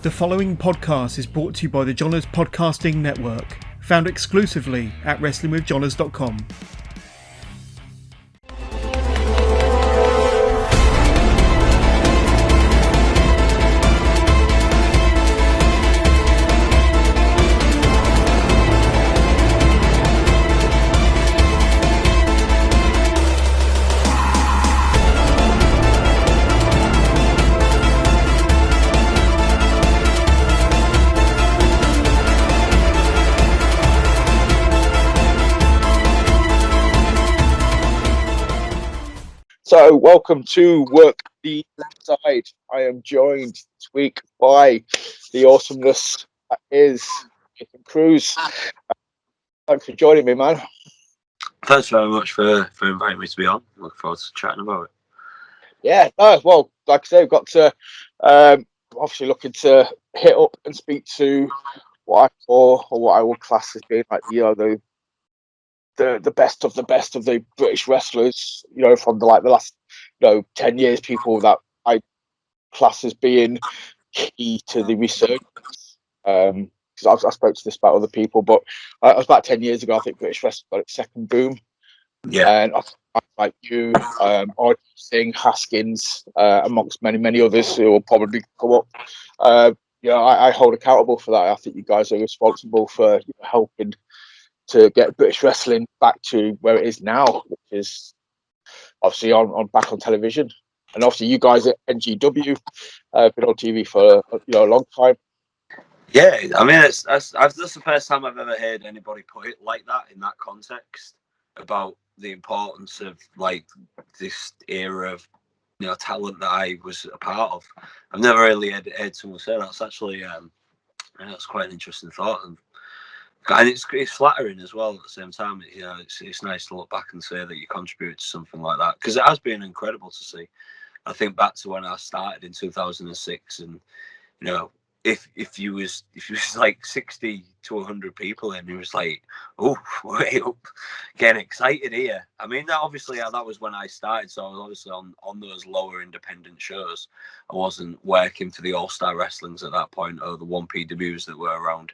The following podcast is brought to you by the Johners Podcasting Network, found exclusively at WrestlingWithJohners.com. So, welcome to Work the Left Side. I am joined this week by the awesomeness that is Cruz. Thanks for joining me, man. Thanks very much for inviting me to be on. Look forward to chatting about it. Yeah, well, like I say, we've got to obviously looking to hit up and speak to what I call, or what I would class as being like, the best of the British wrestlers, from the last 10 years, people that I class as being key to the resurgence. Because I spoke to this about other people, but it was about 10 years ago. I think British wrestling got its second boom. Yeah, And I like you, Archie Singh, Haskins, amongst many others who will probably come up. I hold accountable for that. I think you guys are responsible for helping to get British wrestling back to where it is now, which is obviously on back on television. And obviously you guys at NGW have been on TV for a long time. yeah. I mean, that's the first time I've ever heard anybody put it like that in that context about the importance of like this era of talent that I was a part of. I've never really heard someone say that. That's actually that's quite an interesting thought, and it's flattering as well at the same time. It's nice to look back and say that you contributed to something like that, because it has been incredible to see. I think back to when I started in 2006, and if you was like 60 to 100 people in, it was like, oh, wait up, getting excited here. I mean, that was when I started, so I was obviously on those lower independent shows. I wasn't working for the All-Star Wrestlings at that point, or the 1PWs that were around.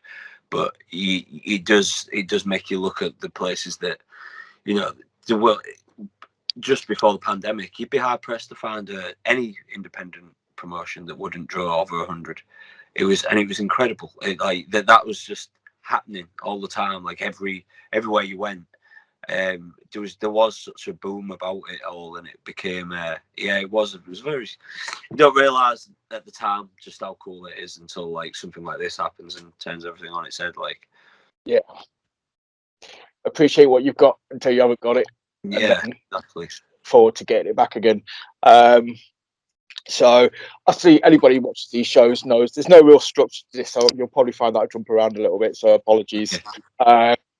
But it does make you look at the places that, the world. Just before the pandemic, you'd be hard pressed to find any independent promotion that wouldn't draw over 100. It was incredible. That was just happening all the time. Like everywhere you went, there was such a boom about it all, and it became it was very. You don't realise at the time just how cool it is until like something like this happens and turns everything on its head. Like, yeah, appreciate what you've got until you haven't got it. Yeah, exactly. Forward to getting it back again. So I see anybody who watches these shows knows there's no real structure to this, so you'll probably find that I jump around a little bit, so apologies.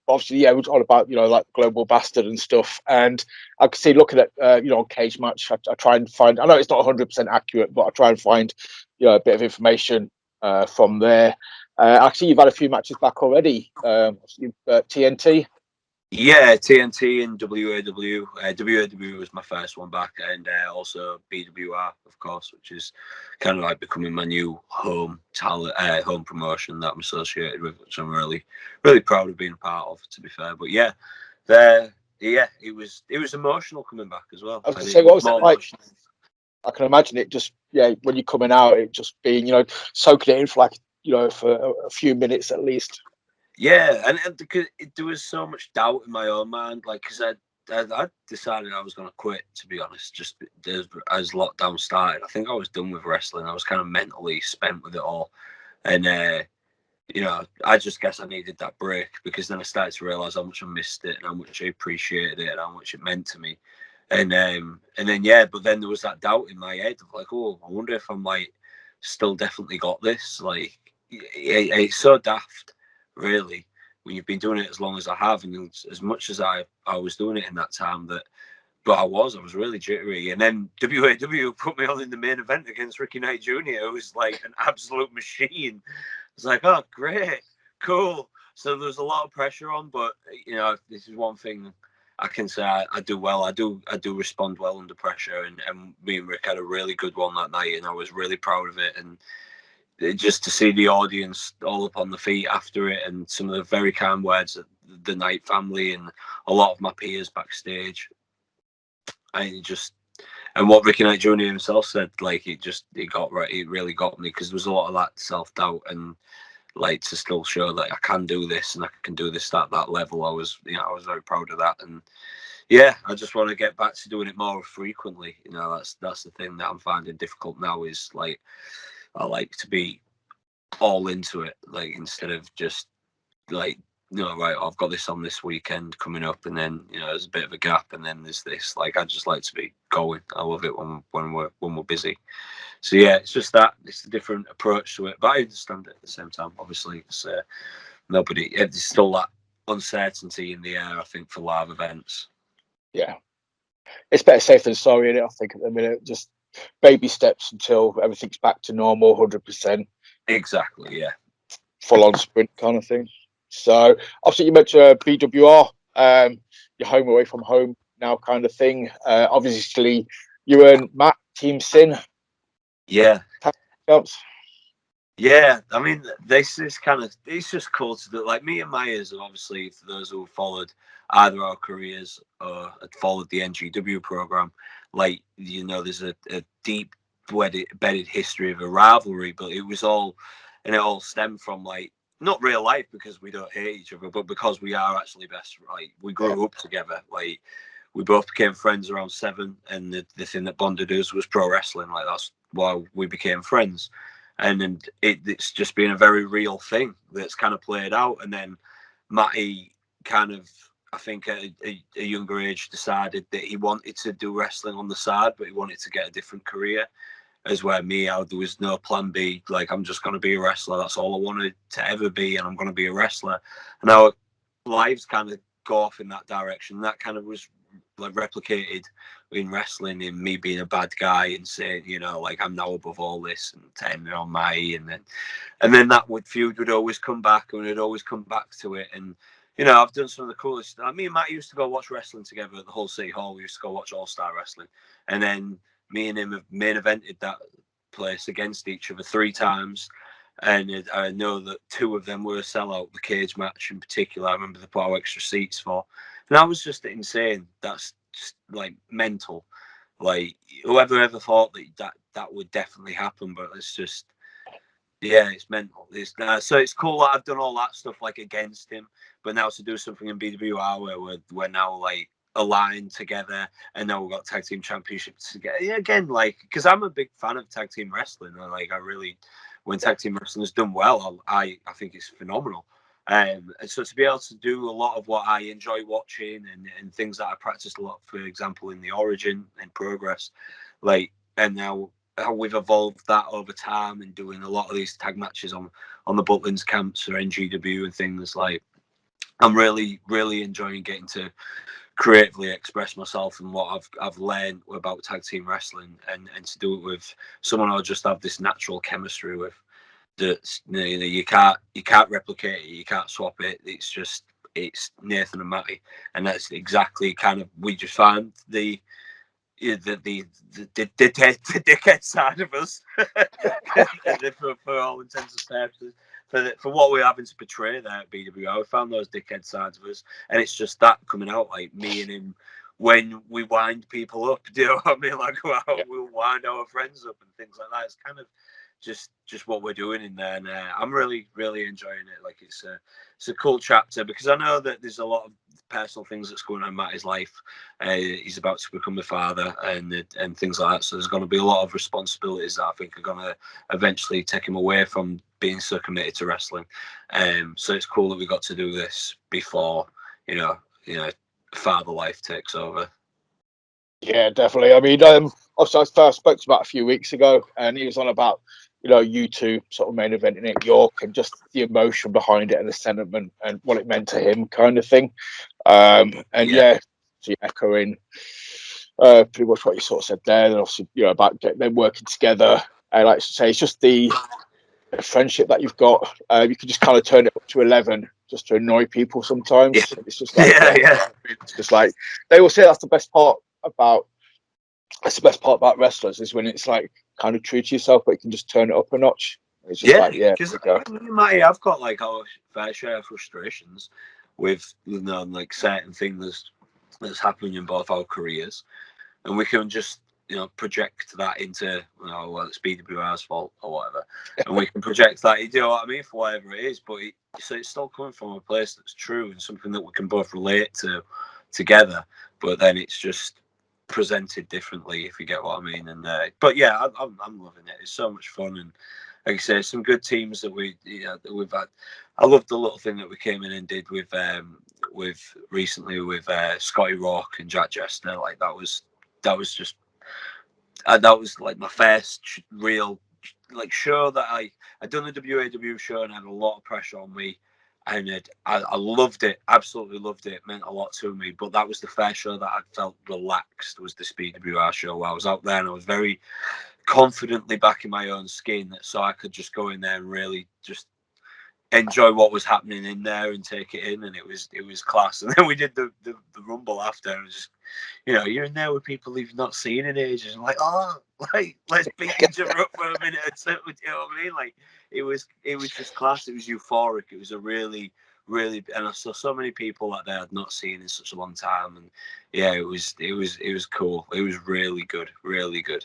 Obviously, yeah, we're all about like Global Bastard and stuff, and I can see looking at on Cage Match, I try and find. I know it's not 100% accurate, but I try and find a bit of information from there. Actually, you've had a few matches back already. TNT. Yeah, TNT and WAW. WAW was my first one back, and also BWR, of course, which is kind of like becoming my new home promotion that I'm associated with, which I'm really, really proud of being a part of, to be fair. But yeah, it was emotional coming back as well. I was going to say, what was it like? I can imagine it just, when you're coming out, it just being, soaking it in for like, for a few minutes at least. Yeah, and because there was so much doubt in my own mind, like, because I decided I was going to quit, to be honest, just as lockdown started. I think I was done with wrestling. I was kind of mentally spent with it all. And, I just guess I needed that break, because then I started to realise how much I missed it and how much I appreciated it and how much it meant to me. And then, but then there was that doubt in my head of like, oh, I wonder if I'm like still definitely got this. Like, it's so daft, really, when you've been doing it as long as I have, and as much as I was doing it in that time, but I was really jittery. And then WAW put me on in the main event against Ricky Knight Jr., who was like an absolute machine. It's like, oh, great, cool. So there's a lot of pressure on, but this is one thing I can say I do well. I do respond well under pressure, and me and Rick had a really good one that night, and I was really proud of it. And just to see the audience all up on the feet after it, and some of the very kind words of the Knight family and a lot of my peers backstage. And what Ricky Knight Jr. himself said, like, it really got me, because there was a lot of that self-doubt, and like to still show that I can do this and I can do this at that level. I was very proud of that. And yeah, I just want to get back to doing it more frequently. That's the thing that I'm finding difficult now, is like, I like to be all into it, like, instead of just like, right, I've got this on this weekend coming up, and then there's a bit of a gap, and then there's this. Like, I just like to be going. I love it when we're busy. So yeah, it's just that it's a different approach to it, but I understand it at the same time. Obviously, it's there's still that uncertainty in the air, I think, for live events. Yeah, it's better safe than sorry, isn't it? I think at the minute, just baby steps until everything's back to normal, 100%. Exactly, yeah. Full on sprint kind of thing. So obviously you mentioned BWR, you're home away from home now kind of thing. Obviously you and Matt, Team Sin. Yeah. Jumps. Yeah, I mean, this is it's just cool to do. Like, me and Myers, obviously, for those who have followed either our careers or had followed the NGW program, like, there's a deep bedded history of a rivalry, but it all stemmed from, like, not real life, because we don't hate each other, but because we are actually best. Like, we grew up together. Like, we both became friends around 7, and the thing that bonded us was pro wrestling. Like, that's why we became friends. And it's just been a very real thing that's kind of played out. And then Matty kind of, I think at a younger age, decided that he wanted to do wrestling on the side, but he wanted to get a different career. As where there was no plan B. Like, I'm just going to be a wrestler. That's all I wanted to ever be, and I'm going to be a wrestler. And our lives kind of go off in that direction. That kind of was like replicated in wrestling, in me being a bad guy and saying, like, I'm now above all this, and turning on my, and then that feud would always come back, and we'd always come back to it. And I've done some of the coolest. Me and Matt used to go watch wrestling together at the Hull City Hall. We used to go watch All Star Wrestling, and then me and him have main evented that place against each other 3 times. And I know that 2 of them were a sellout. The cage match in particular, I remember they put out extra seats for. And that was just insane. That's just like mental. Like, whoever ever thought that would definitely happen, but it's just, yeah, it's mental. So it's cool that I've done all that stuff, like, against him, but now to do something in BWR where we're now, like, aligned together, and now we've got tag team championships together. Yeah, again, like, because I'm a big fan of tag team wrestling, and like, when tag team wrestling is done well, I think it's phenomenal. And so to be able to do a lot of what I enjoy watching, and things that I practiced a lot, for example, in the Origin and Progress, like, and now how we've evolved that over time, and doing a lot of these tag matches on the Butlins camps or NGW and things, like, I'm really, really enjoying getting to creatively express myself and what I've learned about tag team wrestling, and to do it with someone I just have this natural chemistry with. That you can't replicate it, you can't swap it. It's Nathan and Matty, and that's exactly kind of, we just find the dickhead side of us for all intents and purposes, for what we're having to portray there at BWR. We found those dickhead sides of us, and it's just that coming out, like, me and him when we wind people up. Do you know what I mean? Like, we'll wind our friends up and things like that. It's kind of just what we're doing in there, and I'm really, really enjoying it. Like, it's a cool chapter, because I know that there's a lot of personal things that's going on in Matty's life. He's about to become a father, and things like that, so there's going to be a lot of responsibilities that I think are going to eventually take him away from being so committed to wrestling. So it's cool that we got to do this before father life takes over. Yeah, definitely. I mean, obviously I first spoke to about a few weeks ago, and he was on about, you 2 sort of main eventing at York, and just the emotion behind it, and the sentiment, and what it meant to him, kind of thing. So echoing pretty much what you sort of said there, and obviously, about them working together. And like I say, it's just the friendship that you've got. You can just kind of turn it up to 11 just to annoy people sometimes. Yeah. It's just like, it's just like, they will say that's the best part about wrestlers, is when it's like kind of true to yourself, but you can just turn it up a notch. It's just like, yeah, because me and Matty, I've got like our fair share of frustrations with like certain things that's happening in both our careers, and we can just project that into well, it's BWR's fault or whatever, and we can project that, you know what I mean, for whatever it is, but so it's still coming from a place that's true and something that we can both relate to together, but then it's just presented differently, if you get what I mean. And but yeah, I'm loving it. It's so much fun, and like I say, some good teams that we've had. I love the little thing that we came in and did with recently with Scotty Rock and Jack Jester. Like that was just that was like my first real like show that I'd done the WAW show and had a lot of pressure on me, and I loved it, absolutely loved it. It meant a lot to me. But that was the first show that I felt relaxed, was the Speed WR show, where I was out there and I was very confidently back in my own skin, so I could just go in there and really just enjoy what was happening in there and take it in, and it was class. And then we did the rumble after, and it was just, you're in there with people you've not seen in ages, and like, oh, like let's beat each other up for a minute or two. You know what I mean? Like it was just class. It was euphoric. It was a really, and I saw so many people that I had not seen in such a long time, and yeah, it was cool. It was really good, really good.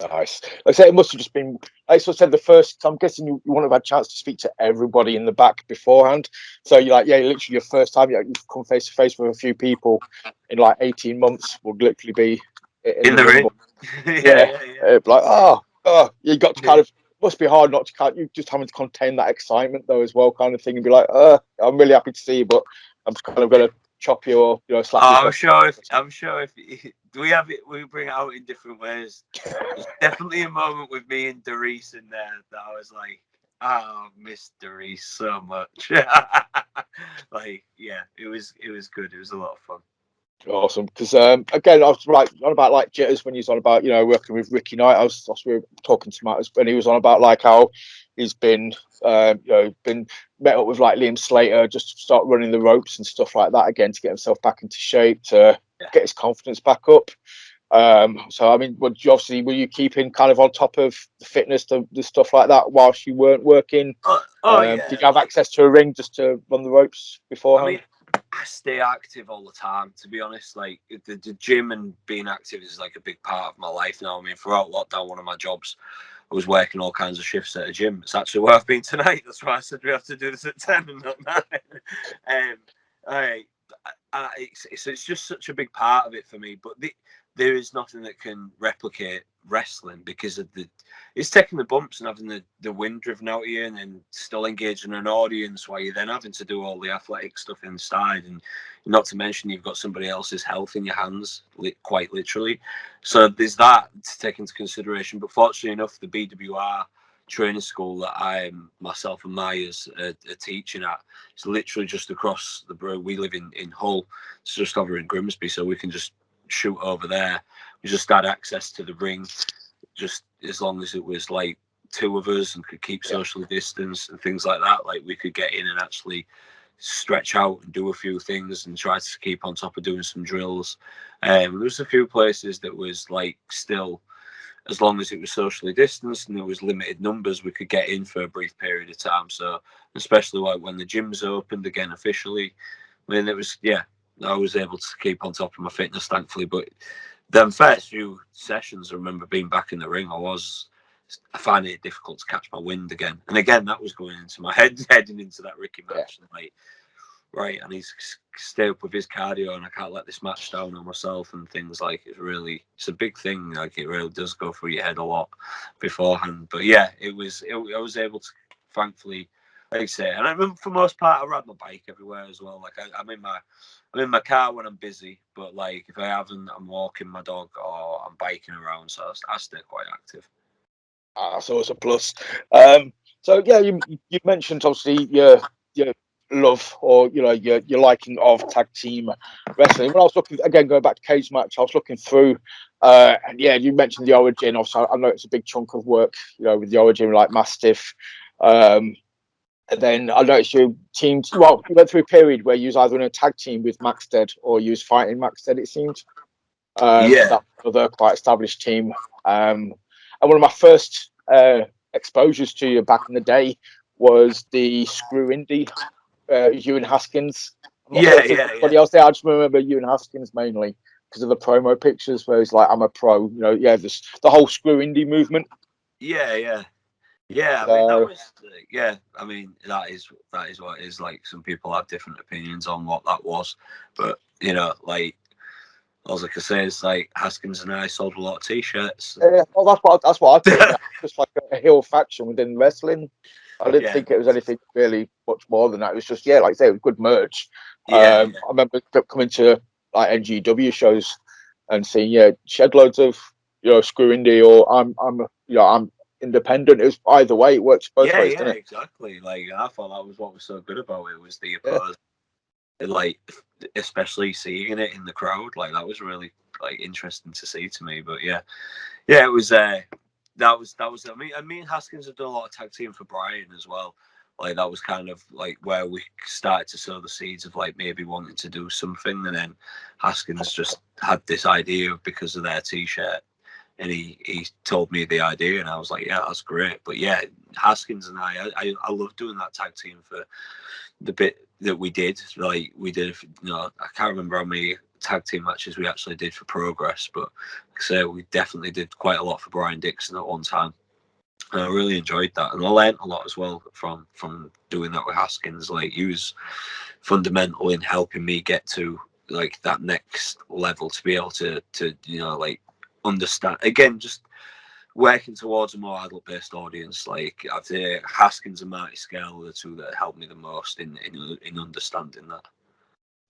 Nice. Like I say, it must have just been, like I said, the first, I'm guessing you wouldn't have had a chance to speak to everybody in the back beforehand. So you're like, yeah, literally your first time you've come face to face with a few people in like 18 months would literally be in the ring. Yeah. Like, oh, you got to kind of, must be hard not to you just having to contain that excitement though as well, kind of thing, and be like, I'm really happy to see you, but I'm just kind of going to chop you or slap you. I'm sure if we have it, we bring it out in different ways. There's definitely a moment with me and Doris in there that I was like, oh, I miss Doris so much. Like, yeah, it was good. It was a lot of fun. Awesome, because again, I was on about like jitters when he was on about working with Ricky Knight. We were talking to Matt when he was on about like how he's been been met up with like Liam Slater just to start running the ropes and stuff like that again to get himself back into shape, to get his confidence back up. So I mean, were you keeping kind of on top of the fitness, the stuff like that whilst you weren't working? Yeah. Did you have access to a ring just to run the ropes beforehand? I mean, I stay active all the time, to be honest. Like the gym and being active is like a big part of my life now. I mean, throughout lockdown, one of my jobs, I was working all kinds of shifts at a gym. It's actually where I've been tonight. That's why I said we have to do this at 10 and not 9. It's just such a big part of it for me. But there is nothing that can replicate wrestling, because of it's taking the bumps and having the wind driven out of you, and then still engaging an audience while you're then having to do all the athletic stuff inside, and not to mention you've got somebody else's health in your hands, quite literally. So there's that to take into consideration. But fortunately enough, the BWR training school that myself and Myers are teaching at, it's literally just across the road. We live in Hull, it's just over in Grimsby, so we can just shoot over there. We just had access to the ring, just as long as it was like two of us and could keep social distance and things like that. Like we could get in and actually stretch out and do a few things and try to keep on top of doing some drills. There was a few places that was like still, as long as it was socially distanced and there was limited numbers, we could get in for a brief period of time. So especially like when the gyms opened again officially, I mean, it was, I was able to keep on top of my fitness, thankfully. But the first few sessions, I remember being back in the ring, I find it difficult to catch my wind again. And again, that was going into my head, heading into that Ricky match. And like, right, I need to stay up with his cardio, and I can't let this match down on myself and things. Like, it's a big thing. Like, it really does go through your head a lot beforehand. But yeah, I was able to, thankfully, like I say, and I remember for the most part, I ride my bike everywhere as well. Like I'm in my car when I'm busy, but like if I haven't, I'm walking my dog or I'm biking around. So I stay quite active. That's always a plus. So yeah, you mentioned obviously your love, or your liking of tag team wrestling. When I was looking again, going back to Cage Match, I was looking through, and yeah, you mentioned the Origin. Obviously, I know it's a big chunk of work, with the Origin, like Mastiff. And then I noticed you teamed. Well, you went through a period where you was either in a tag team with Maxted or you was fighting Maxted, it seemed. That other quite established team. And one of my first exposures to you back in the day was the Screw Indie, Ewan Haskins. I'm not sure if anybody else there. I just remember Ewan Haskins mainly because of the promo pictures where he's like, "I'm a pro," the whole Screw Indie movement. Yeah. I mean, that was I mean, that is what it is. Like, some people have different opinions on what that was, but like, all I can say is, like, Haskins and I sold a lot of T-shirts. Yeah, well, that's what I thought. Just like a heel faction within wrestling. I didn't think it was anything really much more than that. It was just, like I say, it was good merch. I remember coming to like NGW shows and seeing shed loads of Screw Indie or I'm independent. It was either way. It works both ways, didn't it? Exactly. Like, I thought that was what was so good about it, was the opposed. Like, especially seeing it in the crowd, like, that was really, like, interesting to see to me. But it was that was I mean, me and Haskins have done a lot of tag team for Brian as well. Like, that was kind of like where we started to sow the seeds of, like, maybe wanting to do something. And then Haskins just had this idea because of their T-shirt, and he told me the idea, and I was like, yeah, that's great. But Haskins and I love doing that tag team for the bit that we did. Like, we did, I can't remember how many tag team matches we actually did for Progress, but so we definitely did quite a lot for Brian Dixon at one time. And I really enjoyed that, and I learned a lot as well from doing that with Haskins. Like, he was fundamental in helping me get to, like, that next level, to be able to like, understand again, just working towards a more adult-based audience. Like, I'd say Haskins and Marty Scale are the two that helped me the most in understanding that.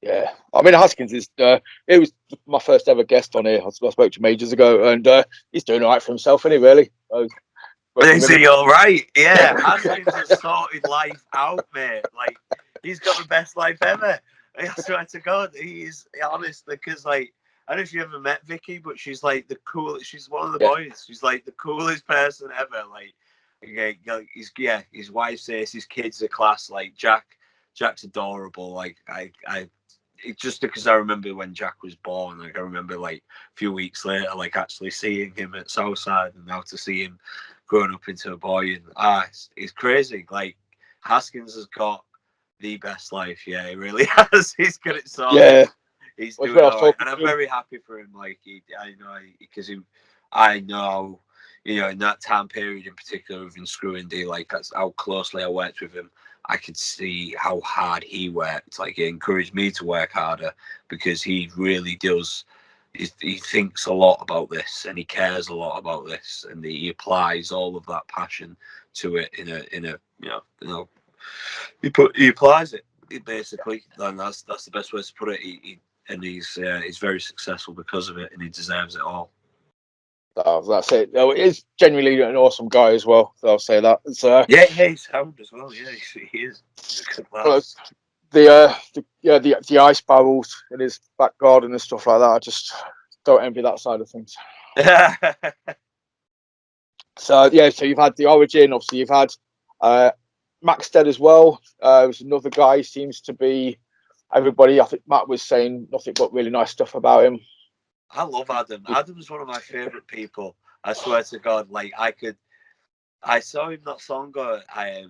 Yeah, I mean, Haskins is it was my first ever guest on here. I spoke to him ages ago, and he's doing all right for himself, isn't he, really? Is he all right? Yeah, Haskins has sorted life out, mate. Like, he's got the best life ever. I swear to God, he's honest, because, like, I don't know if you ever met Vicky, but she's like the coolest. She's one of the boys. She's like the coolest person ever. Like, his wife says his kids are class. Like, Jack's adorable. Like, just because I remember when Jack was born, like, I remember, like, a few weeks later, like, actually seeing him at Southside, and now to see him growing up into a boy, and it's crazy. Like, Haskins has got the best life. Yeah, he really has. He's got it sorted. Yeah. He's doing all right, and I'm very happy for him. Like, I know, in that time period in particular, within Screw Indie, like, that's how closely I worked with him. I could see how hard he worked. Like, he encouraged me to work harder, because he really does. He thinks a lot about this, and he cares a lot about this, and he applies all of that passion to it he applies it basically, and that's the best way to put it. He's very successful because of it, and he deserves it all. That's it. He is genuinely an awesome guy as well. So I'll say that. He's sound as well. Yeah, he is. He's a good lad. The ice barrels in his back garden and stuff like that. I just don't envy that side of things. So you've had the Origin. Obviously, you've had Maxted as well. There's another guy. Seems to be everybody. I think Matt was saying nothing but really nice stuff about him. I love Adam. Adam's one of my favourite people. I swear to God. Like, I saw him not so long ago at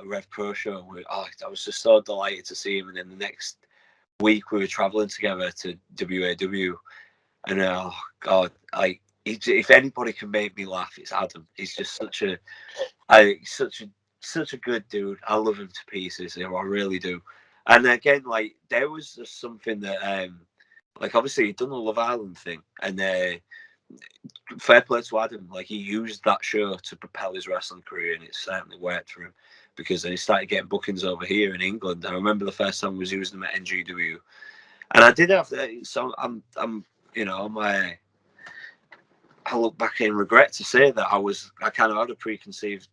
Rev Pro show. I was just so delighted to see him. And then the next week we were travelling together to WAW. And oh God, like, if anybody can make me laugh, it's Adam. He's just such a good dude. I love him to pieces. I really do. And again, like, there was just something that, like, obviously he'd done the Love Island thing, and fair play to Adam. Like, he used that show to propel his wrestling career, and it certainly worked for him, because then he started getting bookings over here in England. I remember the first time I was using them at NGW, and I did have that. So I'm I look back in regret to say that I kind of had a preconceived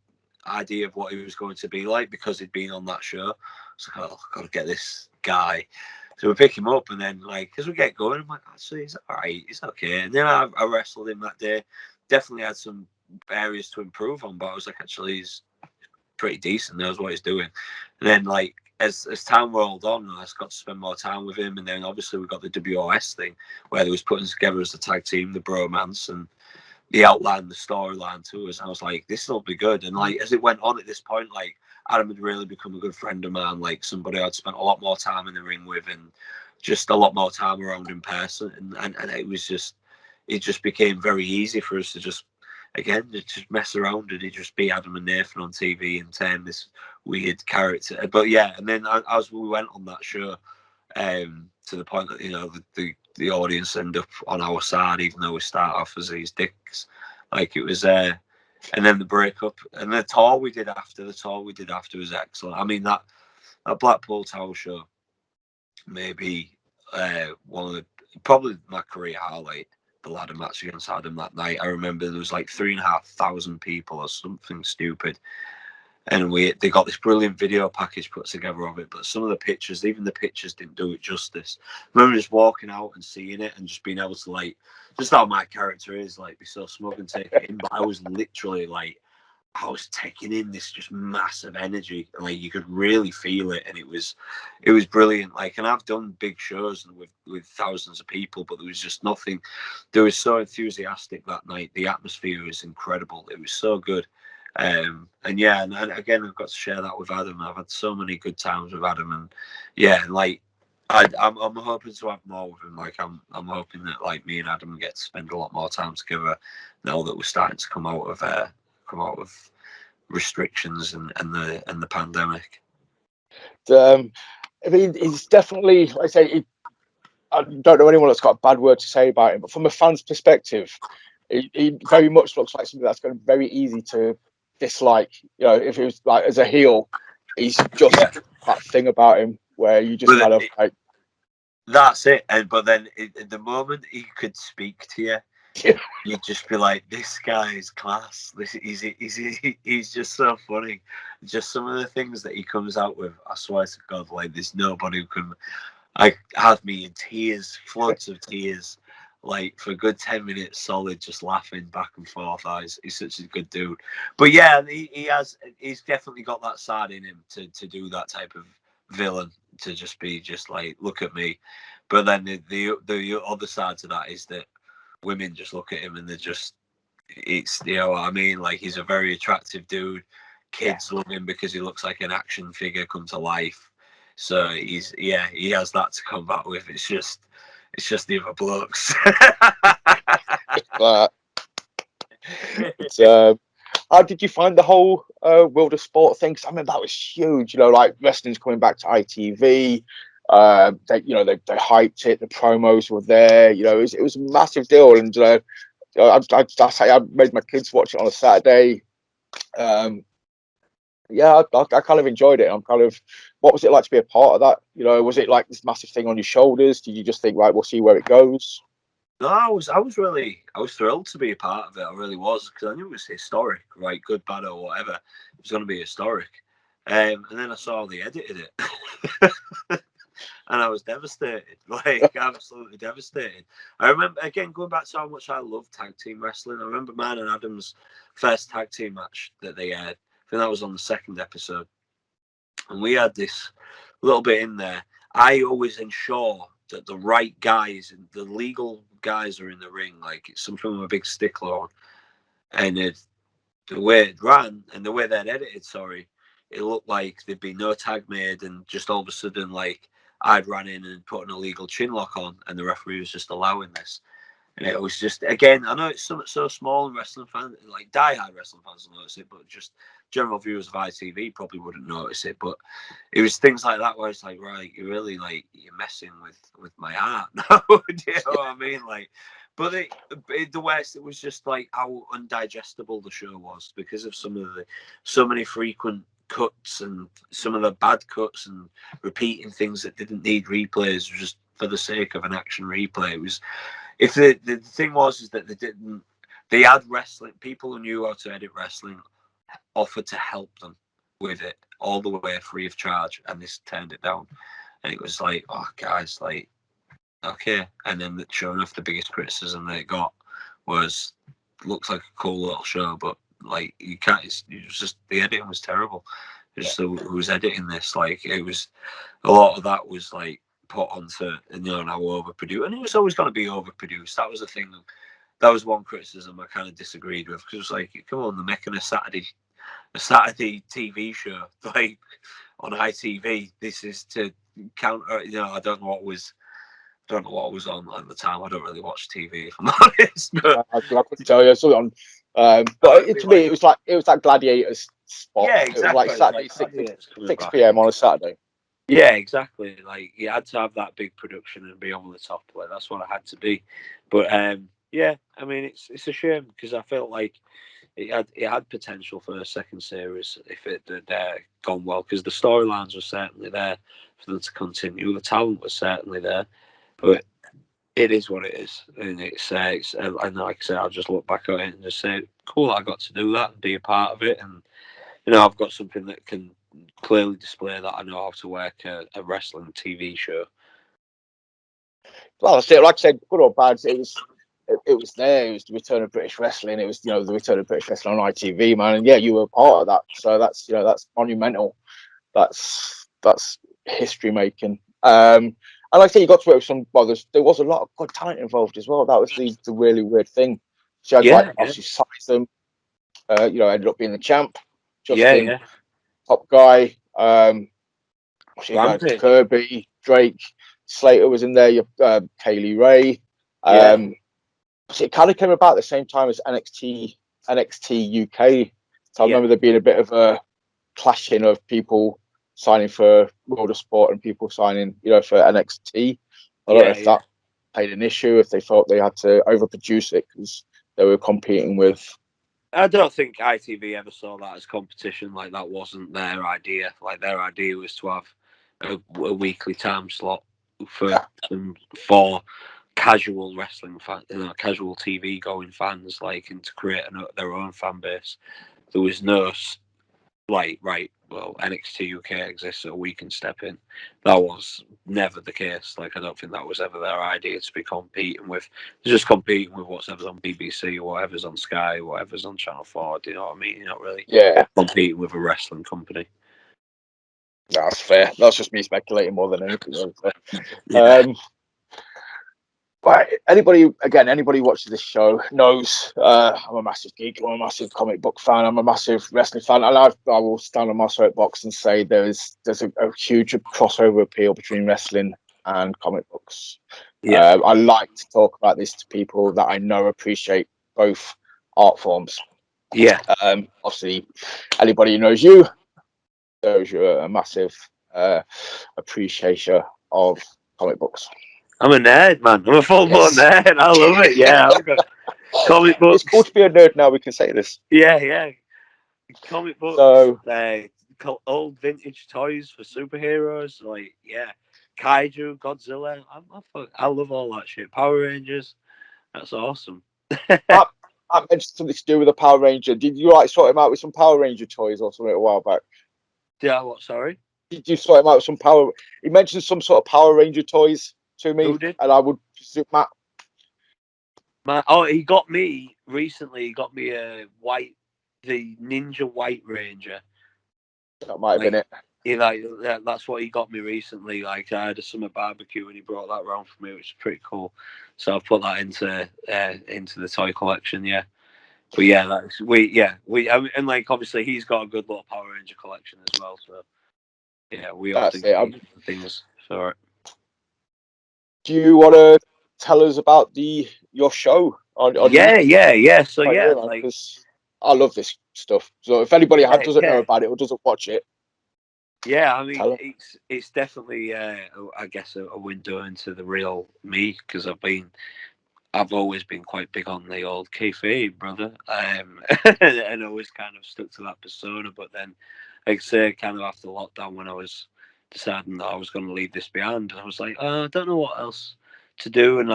idea of what he was going to be like, because he'd been on that show. So I've got to get this guy. So we pick him up, and then, like, as we get going, I'm like, actually, he's all right, he's okay. And then I wrestled him that day. Definitely had some areas to improve on, but I was like, actually, he's pretty decent, knows what he's doing. And then, like, as time rolled on, I just got to spend more time with him. And then obviously we got the WOS thing, where they was putting together as a tag team, the bromance, and he outlined the storyline to us. I was like, this will be good. And like as it went on at this point, like Adam had really become a good friend of mine, like somebody I'd spent a lot more time in the ring with and just a lot more time around in person. And it just became very easy for us to just mess around and it just be Adam and Nathan on TV and turn this weird character. But yeah, and then as we went on that show, to the point that the audience end up on our side, even though we start off as these dicks. Like it was and then the breakup and the tour we did after was excellent. I mean that Blackpool Tower show, maybe one of the probably my career highlight. The ladder match against Adam that night. I remember there was like 3,500 people or something stupid. And they got this brilliant video package put together of it, but some of the pictures, even the pictures, didn't do it justice. I remember just walking out and seeing it and just being able to like, just how my character is, like, be so smug and take it in. But I was literally like, I was taking in this just massive energy, and like you could really feel it, and it was brilliant. Like, and I've done big shows with thousands of people, but there was just nothing. They were so enthusiastic that night. The atmosphere was incredible. It was so good. And yeah, and again, I've got to share that with Adam. I've had so many good times with Adam, and yeah, and like I'm hoping to have more with him. Like I'm hoping that like me and Adam get to spend a lot more time together now that we're starting to come out of restrictions and the pandemic. I mean, he's definitely, like I say, I don't know anyone that's got a bad word to say about him, but from a fan's perspective, he very much looks like something that's going to be very easy to dislike. You know, if he was like as a heel, he's just that thing about him where you just kind of like. That's it. And but then the moment he could speak to you, you'd just be like, "This guy is class. He's just so funny." Just some of the things that he comes out with, I swear to God, like there's nobody who can. I have me in tears, floods of tears, like for a good 10 minutes solid, just laughing back and forth. He's such a good dude. But yeah, he's definitely got that side in him to do that type of villain, to just be just like, look at me. But then the other side to that is that women just look at him and they're just, it's, you know what I mean? Like he's a very attractive dude. Kids love him because he looks like an action figure come to life. So he has that to combat with. It's just the other blokes. How did you find the whole world of sport thing? 'Cause I mean, that was huge. You know, like wrestling's coming back to ITV. They hyped it. The promos were there. You know, it was a massive deal. And I made my kids watch it on a Saturday. Yeah, I kind of enjoyed it. I'm kind of, what was it like to be a part of that? You know, was it like this massive thing on your shoulders? Did you just think, right, we'll see where it goes? No, I was thrilled to be a part of it. I really was, because I knew it was historic, right? Good, bad, or whatever. It was going to be historic. And then I saw they edited it. And I was devastated, like absolutely devastated. I remember, again, going back to how much I love tag team wrestling. I remember mine and Adam's first tag team match that they had. I think that was on the second episode. And we had this little bit in there. I always ensure that the right guys and the legal guys are in the ring. Like it's something I'm a big stickler on. And the way it ran and the way they'd edited, it looked like there'd be no tag made, and just all of a sudden, like I'd ran in and put an illegal chin lock on, and the referee was just allowing this. And it was just, again, I know it's something so small, and wrestling fans, like die-hard wrestling fans will notice it, but just general viewers of ITV probably wouldn't notice it. But it was things like that where it's like, right, you're really like, you're messing with my heart now. Do you know what I mean? Like, but the West, it was just like how undigestible the show was because of so many frequent cuts and some of the bad cuts and repeating things that didn't need replays just for the sake of an action replay. It was, if the thing was is that they had wrestling people who knew how to edit wrestling offered to help them with it all the way free of charge, and this turned it down. And it was like, oh guys, like, okay. And then sure enough, the biggest criticism they got was, looks like a cool little show, but like you can't, it was just, the editing was terrible. Just who was editing this, like it was, a lot of that was like put onto, and now overproduced, and it was always going to be overproduced. That was the thing that was one criticism I kind of disagreed with, because it's like, come on, they're making a Saturday TV show like on ITV. This is to counter. I don't know what was on at the time. I don't really watch TV, if I'm honest. But I couldn't tell you. I saw it on. To me, it was like Gladiators spot. Yeah, It was like exactly. Saturday, It's coming 6 back. p.m. on a Saturday. Yeah, exactly. Like, you had to have that big production and be over the top. Like, that's what it had to be. But yeah, I mean, it's a shame, because I felt like it had potential for a second series if it had gone well, because the storylines were certainly there for them to continue. The talent was certainly there, but it is what it is, and and like I said, I'll just look back at it and just say, cool, I got to do that and be a part of it, and I've got something that can clearly display that I know how to work a wrestling TV show. Well, like I said, good or bad, it was there. It was the return of British wrestling. It was the return of British wrestling on ITV, man. And yeah, you were a part of that. So that's monumental. That's history making. And like I say, you got to work with some. Well, there was a lot of good talent involved as well. That was the really weird thing. So I'd obviously size them. Ended up being the champ. Justin, top guy. Kirby, Drake, Slater was in there. Kaylee Ray. So it kind of came about at the same time as NXT UK. So I remember there being a bit of a clashing of people signing for World of Sport and people signing, for NXT. I don't know if that played an issue, if they thought they had to overproduce it because they were competing with. I don't think ITV ever saw that as competition. Like, that wasn't their idea. Like, their idea was to have a weekly time slot for casual wrestling fans, casual TV going fans, like, and to create their own fan base. There was no NXT UK exists, so we can step in. That was never the case. Like, I don't think that was ever their idea, to be competing with. Just competing with whatever's on BBC or whatever's on Sky or whatever's on Channel 4. Do you know what I mean? You're not really competing with a wrestling company. That's fair. That's just me speculating more than anything. Right. Anybody watching this show knows I'm a massive geek. I'm a massive comic book fan. I'm a massive wrestling fan, and I will stand on my soapbox and say there's a huge crossover appeal between wrestling and comic books. I like to talk about this to people that I know appreciate both art forms. Obviously, anybody who knows you knows you're a massive appreciator of comic books. I'm a nerd, man. I'm a full-blown nerd. I love it. Yeah, I've got comic books. It's cool to be a nerd now. We can say this. Yeah. Comic books. Old vintage toys for superheroes. Kaiju, Godzilla. I love all that shit. Power Rangers. That's awesome. I mentioned something to do with a Power Ranger. Did you sort him out with some Power Ranger toys or something a while back? Yeah, what? Sorry? Did you sort him out with some Power? He mentioned some sort of Power Ranger toys to me. Who did? And I would presume Matt. He got me recently. He got me the Ninja White Ranger. That might have been it. That's what he got me recently. Like, I had a summer barbecue and he brought that round for me, which is pretty cool. So I've put that into the toy collection. Yeah, but yeah, and like, obviously he's got a good little Power Ranger collection as well. So yeah, we often get things for it. Do you want to tell us about your show on Yeah. So I love this stuff. So if anybody doesn't know about it or doesn't watch it. Yeah, I mean, it's definitely, I guess, a window into the real me, because I've always been quite big on the old kayfabe, brother, and always kind of stuck to that persona. But then, like I say, kind of after lockdown, when I was deciding that I was going to leave this behind, I was like, I don't know what else to do. And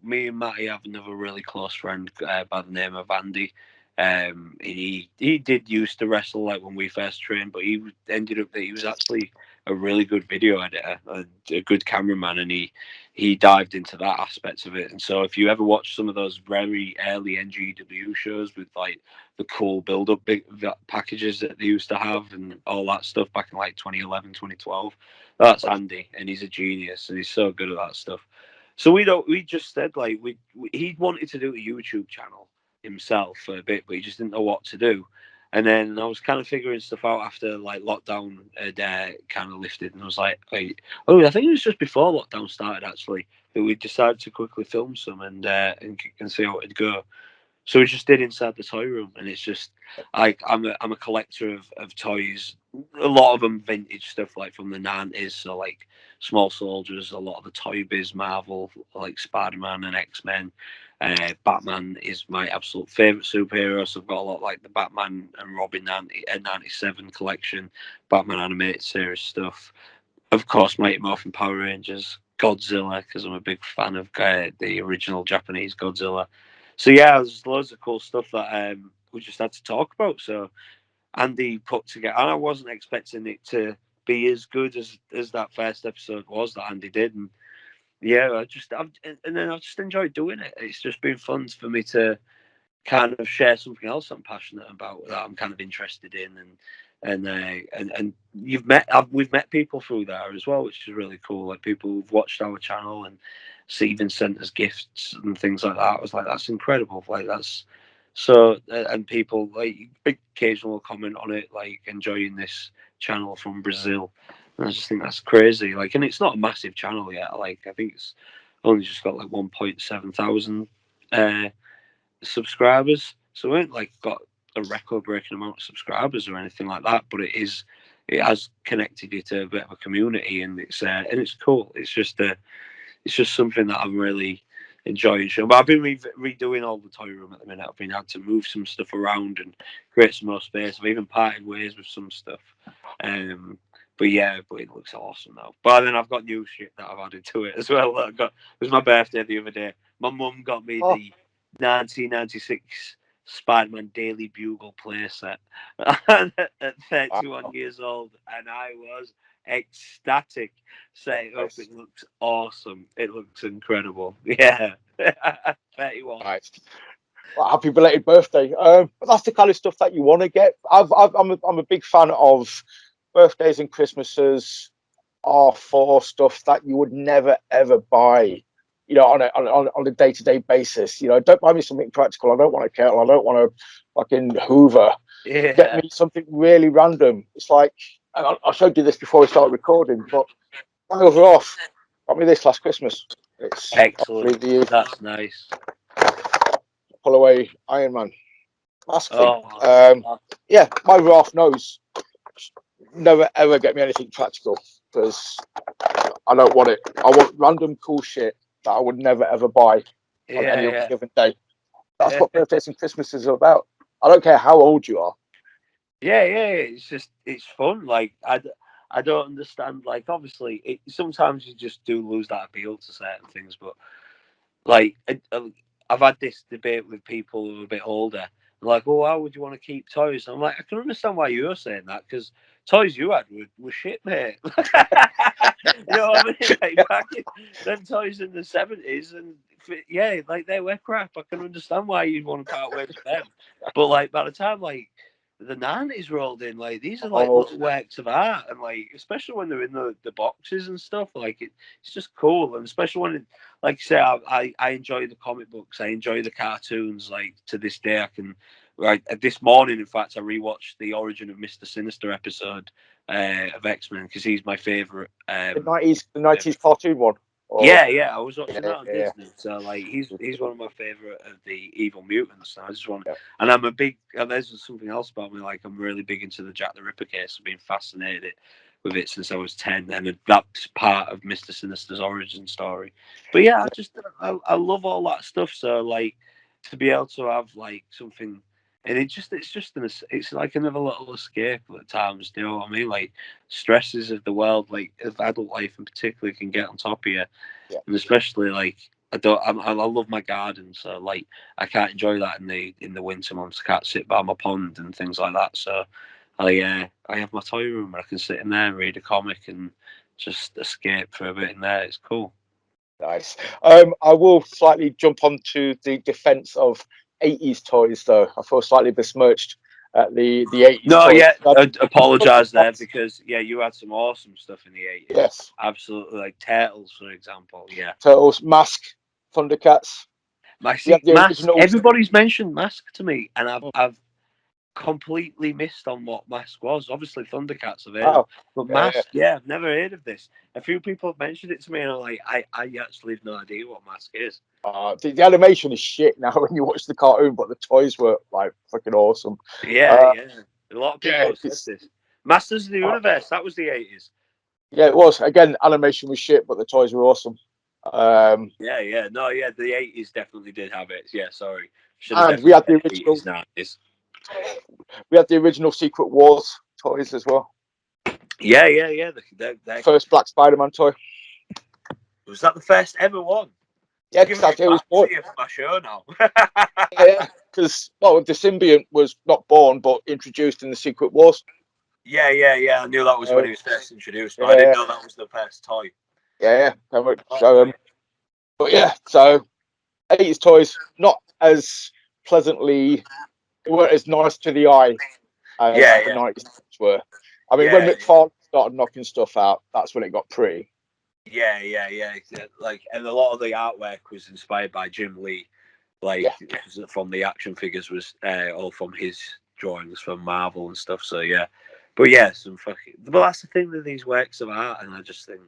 me and Matty have another really close friend by the name of Andy. He did used to wrestle, like, when we first trained, but he ended up that he was actually a really good video editor, a good cameraman, and he dived into that aspect of it. And so if you ever watch some of those very early NGW shows with like the cool build-up big packages that they used to have and all that stuff back in like 2011, 2012, that's Andy, and he's a genius and he's so good at that stuff. So we just said like he wanted to do a YouTube channel himself for a bit, but he just didn't know what to do. And then I was kind of figuring stuff out after like lockdown had kind of lifted, and I was like, oh, I think it was just before lockdown started actually that we decided to quickly film some and see how it'd go. So we just did inside the toy room, and it's just like I'm a collector of toys. A lot of them vintage stuff, like from the 90s. So like Small Soldiers, a lot of the Toy Biz, Marvel, like Spider-Man and X-Men. Batman is my absolute favorite superhero. So I've got a lot like the Batman and Robin 97 collection, Batman animated series stuff. Of course, Mighty Morphin Power Rangers, Godzilla, because I'm a big fan of the original Japanese Godzilla. So yeah, there's loads of cool stuff that we just had to talk about. So Andy put together, and I wasn't expecting it to be as good as that first episode was that Andy did, and yeah, and then I just enjoyed doing it. It's just been fun for me to kind of share something else I'm passionate about that I'm kind of interested in, and we've met people through there as well, which is really cool. Like people who've watched our channel and even sent us gifts and things like that. I was like, that's incredible. Like that's so, and people like occasional comment on it, like enjoying this channel from Brazil. And I just think that's crazy. Like, and it's not a massive channel yet. Like, I think it's only just got like 1.7 thousand subscribers. So we ain't like got a record breaking amount of subscribers or anything like that, but it has connected you to a bit of a community, and it's cool. It's just something that I'm really enjoying. But I've been redoing all the toy room at the minute. I've been had to move some stuff around and create some more space. I've even parted ways with some stuff. But yeah, but it looks awesome now. But then I've got new shit that I've added to it as well. It was my birthday the other day. My mum got me the 1996 Spider-Man Daily Bugle playset at 31 years old, and I was ecstatic. Set it up. It looks awesome. It looks incredible. Yeah. 31. Nice. Well, happy belated birthday. But that's the kind of stuff that you want to get. I'm a big fan of birthdays and Christmases are for stuff that you would never ever buy, on a day-to-day basis. Don't buy me something practical. I don't want a kettle. I don't want a fucking Hoover. Yeah. Get me something really random. It's like I showed you this before we started recording, but over off got me this last Christmas. It's excellent. That's nice. Pull away Iron Man. That's thing. Oh, yeah, my Ralph knows. Never ever get me anything practical because I don't want it. I want random cool shit that I would never ever buy on any other given day. That's what birthdays and Christmases are about. I don't care how old you are. Yeah. It's fun. Like I don't understand. Like obviously, sometimes you just do lose that appeal to certain things. But like I've had this debate with people who are a bit older. Like, oh, why would you want to keep toys? I'm like, I can understand why you're saying that because toys you had were shit, mate. You know what I mean? Like back in them toys in the 70s, and yeah, like they were crap. I can understand why you'd want to part ways with them. But like by the time like the 90s rolled in, like these are like little works of art, and like especially when they're in the boxes and stuff, like it's just cool, and especially when like you say, I enjoy the comic books, I enjoy the cartoons. Like to this day, I can. Right this morning, in fact, I rewatched the Origin of Mr. Sinister episode of X-Men because he's my favorite. The 90s cartoon one. Yeah, I was watching that on Disney. So like, he's one of my favorite of the evil mutants. And I just want, and I'm a big. And there's something else about me. Like I'm really big into the Jack the Ripper case. I've been fascinated with it since I was 10, and that's part of Mister Sinister's origin story. But yeah, I love all that stuff. So like to be able to have like something. And it's like another little escape at times. Do you know what I mean? Like stresses of the world, like of adult life in particular, can get on top of you. And especially like I love my garden, so like I can't enjoy that in the winter months. I can't sit by my pond and things like that. So I have my toy room where I can sit in there and read a comic and just escape for a bit in there. It's cool. Nice. I will slightly jump onto the defense of 80s toys though. I feel slightly besmirched. at the 80s. No, toys. yeah, apologise there because you had some awesome stuff in the 80s. Yes, Absolutely, like Turtles, for example. Yeah, Turtles, Mask, Thundercats. We have the Mask. original. Everybody's mentioned Mask to me, and Oh, I've completely missed on what Mask was. Obviously, Thundercats have heard of, wow. but Yeah, Mask, yeah, I've never heard of this. A few people have mentioned it to me, and I'm like, I actually have no idea what Mask is. the animation is shit now when you watch the cartoon, but the toys were like freaking awesome. Yeah, Uh, yeah. A lot of people yeah, have said this. Masters of the uh, Universe. That was the 80s. yeah, it was. Again, animation was shit, but the toys were awesome. Yeah, yeah. No, yeah, the 80s definitely did have it. Yeah, sorry. Should have And we definitely had the said original. 80s, 90s. We had the original Secret Wars toys as well. Yeah, yeah, yeah. First Black Spider-Man toy. Was that the first ever one? Yeah, Giving because it it was back to born. you for my show now. Yeah, because the symbiote was not born but introduced in the Secret Wars. Yeah, yeah, yeah. I knew that was when Uh, he was first introduced, but I didn't yeah, know that was the first toy. yeah. Oh, So, right. but yeah, so 80s toys not as pleasantly, they weren't as nice to the eye as Yeah, the yeah, 90s toys were. I mean, when yeah, McFarlane started knocking stuff out, that's when it got pretty. yeah, yeah, yeah. Like, and a lot of the artwork was inspired by Jim Lee. Like, Yeah, from the action figures was all from his drawings from Marvel and stuff. So yeah, but yeah, some fucking. But that's the thing with these works of art, and I just think,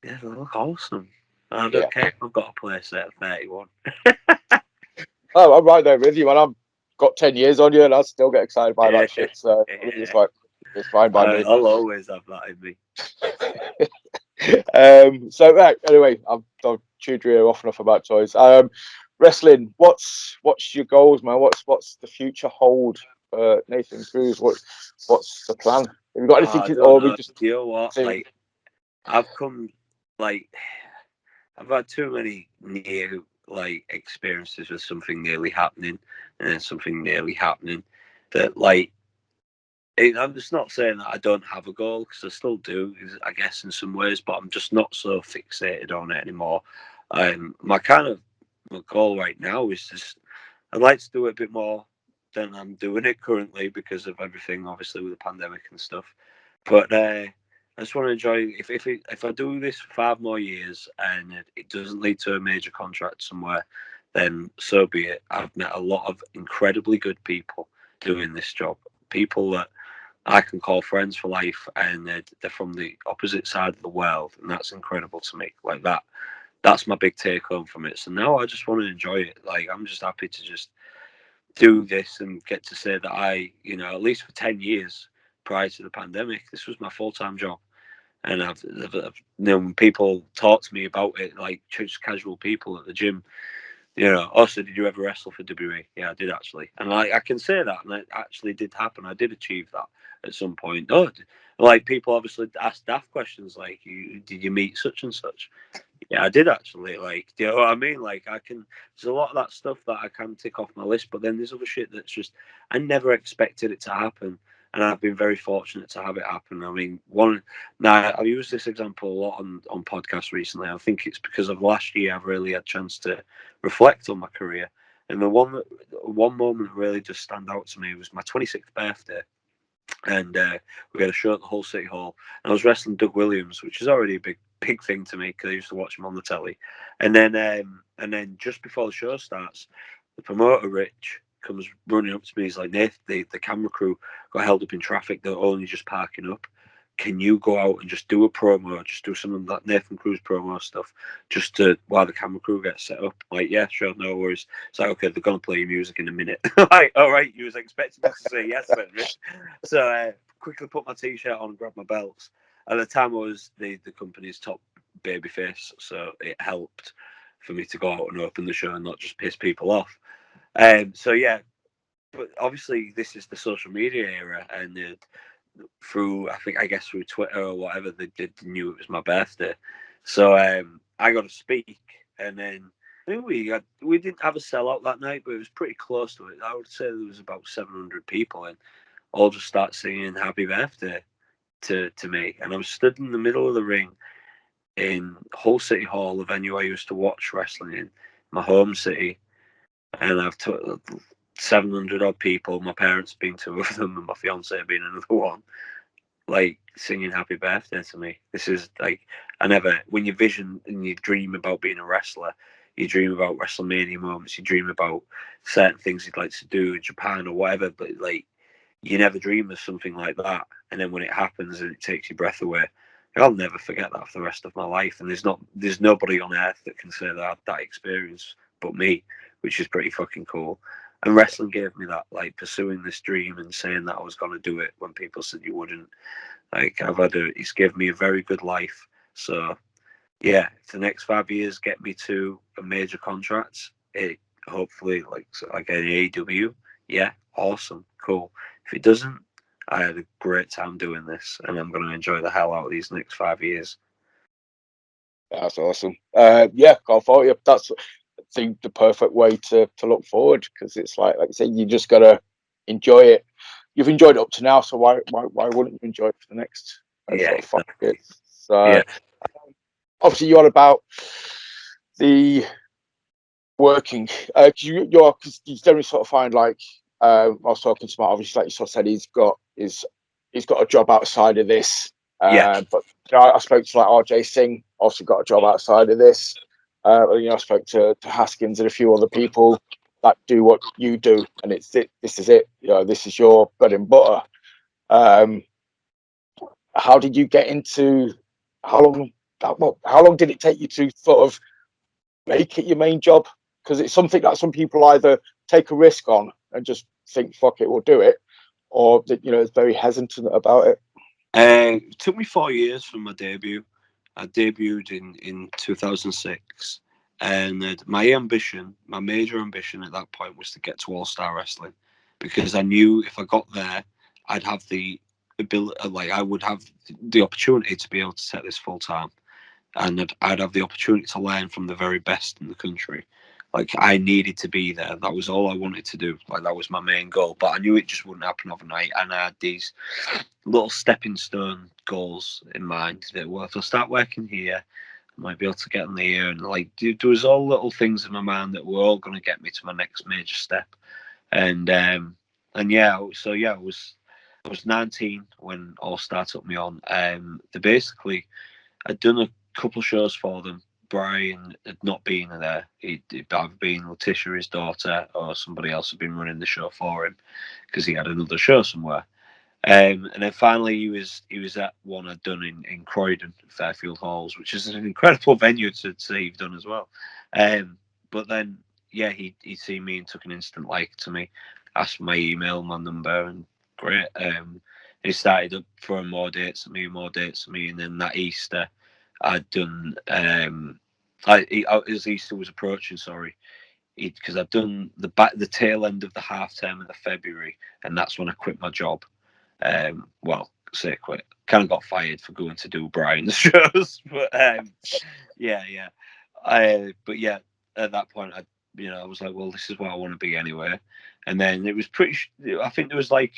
yeah, they look awesome. I yeah. don't care if I've got a playset of 31. Oh, I'm right there with you, and I've got 10 years on you, and I still get excited by Yeah, that shit. So I mean, yeah. it's fine by me. I'll always have that in me. So right, anyway, I've chewed your ear off enough about toys. Wrestling. What's your goals, man? What's the future hold for Nathan Cruz? What's the plan? Have you got I anything, don't or are we know. just You know what? seeing? Like, I've come, like, I've had too many near, like, experiences with something nearly happening and then something nearly happening that, like, I'm just not saying that I don't have a goal because I still do, I guess, in some ways, but I'm just not so fixated on it anymore. My kind of my goal right now is just I'd like to do it a bit more than I'm doing it currently because of everything, obviously with the pandemic and stuff. But I just want to enjoy. If I do this for 5 more years and it doesn't lead to a major contract somewhere, then so be it. I've met a lot of incredibly good people doing this job. People that I can call friends for life, and they're from the opposite side of the world, and that's incredible to me. Like that, that's my big take home from it. So now I just want to enjoy it. Like I'm just happy to just do this and get to say that at least for 10 years prior to the pandemic, this was my full time job. And when people talk to me about it, like just casual people at the gym, also, did you ever wrestle for WWE? Yeah, I did actually, and I can say that, and it actually did happen. I did achieve that at some point. Oh, like people obviously ask daft questions like, did you meet such and such? Yeah, I did actually. Like, do you know what I mean? Like, there's a lot of that stuff that I can tick off my list, but then there's other shit that's just, I never expected it to happen. And I've been very fortunate to have it happen. I mean, now I've used this example a lot on podcasts recently. I think it's because of last year I've really had a chance to reflect on my career. And the one moment that really just stand out to me was my 26th birthday. And we had a show at the Hull City Hall, and I was wrestling Doug Williams, which is already a big thing to me because I used to watch him on the telly. And then just before the show starts, the promoter Rich comes running up to me. He's like, "Nath, the camera crew got held up in traffic. They're only just parking up. Can you go out and just do a promo, just do some of that Nathan Cruz promo stuff, just to while the camera crew gets set up?" I'm like, yeah, sure, no worries. It's like, okay, they're gonna play your music in a minute. Like, all right, you was expecting me to say yes then, Rich. So quickly put my t-shirt on and grabbed my belts. At the time, I was the company's top babyface, so it helped for me to go out and open the show and not just piss people off. So yeah, but obviously this is the social media era, and I guess through Twitter or whatever, they knew it was my birthday. So I got to speak, and then I think we didn't have a sellout that night, but it was pretty close to it. I would say there was about 700 people, and all just start singing "Happy Birthday" to me, and I was stood in the middle of the ring in Hull City Hall, the venue I used to watch wrestling in, my home city, and 700 odd people. My parents being two of them, and my fiance being another one. Like singing "Happy Birthday" to me. This is like I never. When you vision and you dream about being a wrestler, you dream about WrestleMania moments. You dream about certain things you'd like to do in Japan or whatever. But like you never dream of something like that. And then when it happens and it takes your breath away, I'll never forget that for the rest of my life. And there's nobody on earth that can say that experience but me, which is pretty fucking cool. And wrestling gave me that, like pursuing this dream and saying that I was gonna do it when people said you wouldn't. Like it's given me a very good life. So yeah, if the next 5 years get me to a major contract, it hopefully like an AEW, yeah, awesome, cool. If it doesn't, I had a great time doing this, and I'm going to enjoy the hell out of these next 5 years. That's awesome. Yeah, go for it. That's I think the perfect way to look forward, because it's like I said, you just gotta enjoy it. You've enjoyed it up to now, so why wouldn't you enjoy it for the next Yeah, sort of 5 exactly. years? So Yeah, obviously you're about the working. Cause you generally sort of find like I was talking to Matt, obviously like you sort of said he's got a job outside of this. yeah, But you know, I spoke to like RJ Singh, also got a job outside of this. You know, I spoke to Haskins and a few other people that do what you do, and this is it. You know, this is your bread and butter. Um, how did you get into? How long? How long did it take you to sort of make it your main job? Because it's something that some people either take a risk on and just think, "Fuck it, we'll do it," or you know, is very hesitant about it. it took me 4 years from my debut. I debuted in 2006, and my major ambition at that point was to get to All Star Wrestling, because I knew if I got there, I'd have the ability, like I would have the opportunity to be able to take this full time, and I'd have the opportunity to learn from the very best in the country. Like I needed to be there. That was all I wanted to do. Like that was my main goal. But I knew it just wouldn't happen overnight. And I had these little stepping stone goals in mind that well, if I start working here, I might be able to get in the here. And like there was all little things in my mind that were all going to get me to my next major step. And yeah, so yeah, I was 19 when All Star took me on. They basically I'd done a couple shows for them. Brian had not been there. He'd either been Letitia, his daughter, or somebody else had been running the show for him because he had another show somewhere. And then finally, he was at one I'd done in Croydon, Fairfield Halls, which is an incredible venue to say you've done as well. But then, yeah, he'd seen me and took an instant like to me, asked for my email, my number, and great. He started up throwing more dates at me, and then that Easter, I'd done. As Easter was approaching, sorry, because I'd done the tail end of the half term of the February, and that's when I quit my job. Well, say quit. Kind of got fired for going to do Brian's shows, but yeah, yeah. But yeah, at that point, I was like, well, this is where I want to be anyway. And then it was pretty. I think there was like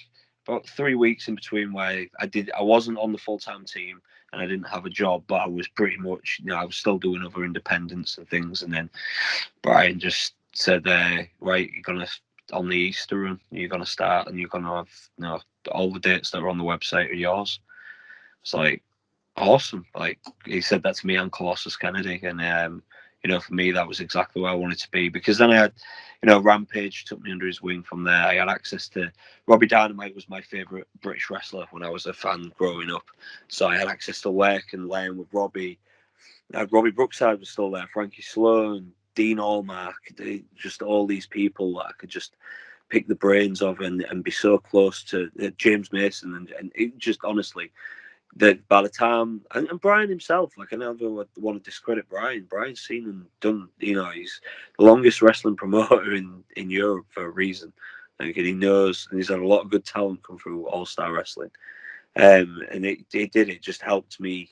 about 3 weeks in between where I wasn't on the full time team and I didn't have a job, but I was pretty much, I was still doing other independents and things. And then Brian just said, right, you're gonna on the Easter run, you're gonna start, and you're gonna have, all the dates that are on the website are yours. It's like awesome. Like he said that to me and Colossus Kennedy, and for me that was exactly where I wanted to be, because then I had, Rampage took me under his wing. From there, I had access to Robbie Dynamite. Was my favorite British wrestler when I was a fan growing up, so I had access to work and learn with Robbie. Robbie Brookside was still there, Frankie Sloan, Dean Allmark, just all these people that I could just pick the brains of and be so close to James Mason, and it just honestly, that by the time, and Brian himself, like I never want to discredit Brian. Brian's seen and done, he's the longest wrestling promoter in Europe for a reason. Like, and he knows, and he's had a lot of good talent come through All Star Wrestling. And it just helped me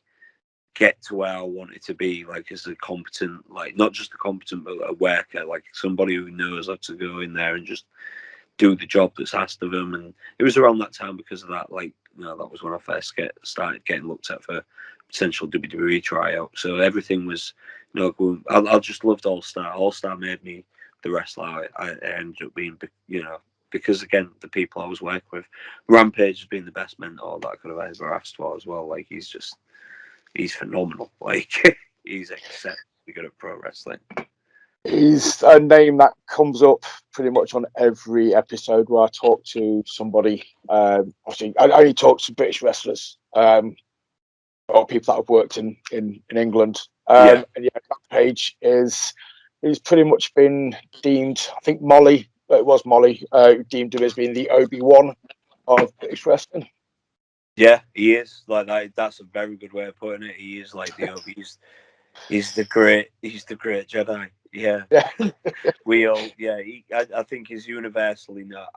get to where I wanted to be, like as a competent, like not just a competent, but a worker, like somebody who knows how to go in there and just do the job that's asked of him. And it was around that time, because of that, like, that was when I first started getting looked at for potential WWE tryout. So everything was, going. I just loved All Star. All Star made me the wrestler I ended up being, because again, the people I was working with, Rampage has been the best mentor that I could have ever asked for as well. Like he's phenomenal. Like he's exceptionally good at pro wrestling. He's a name that comes up pretty much on every episode where I talk to somebody. Obviously, I only talk to British wrestlers or people that have worked in England. And yeah, Rampage he's pretty much been deemed. I think it was Molly, deemed him as being the Obi-Wan of British wrestling. Yeah, he is. Like that. That's a very good way of putting it. He is like the Obi. He's the great Jedi. Yeah. We all. Yeah. I think he's universally not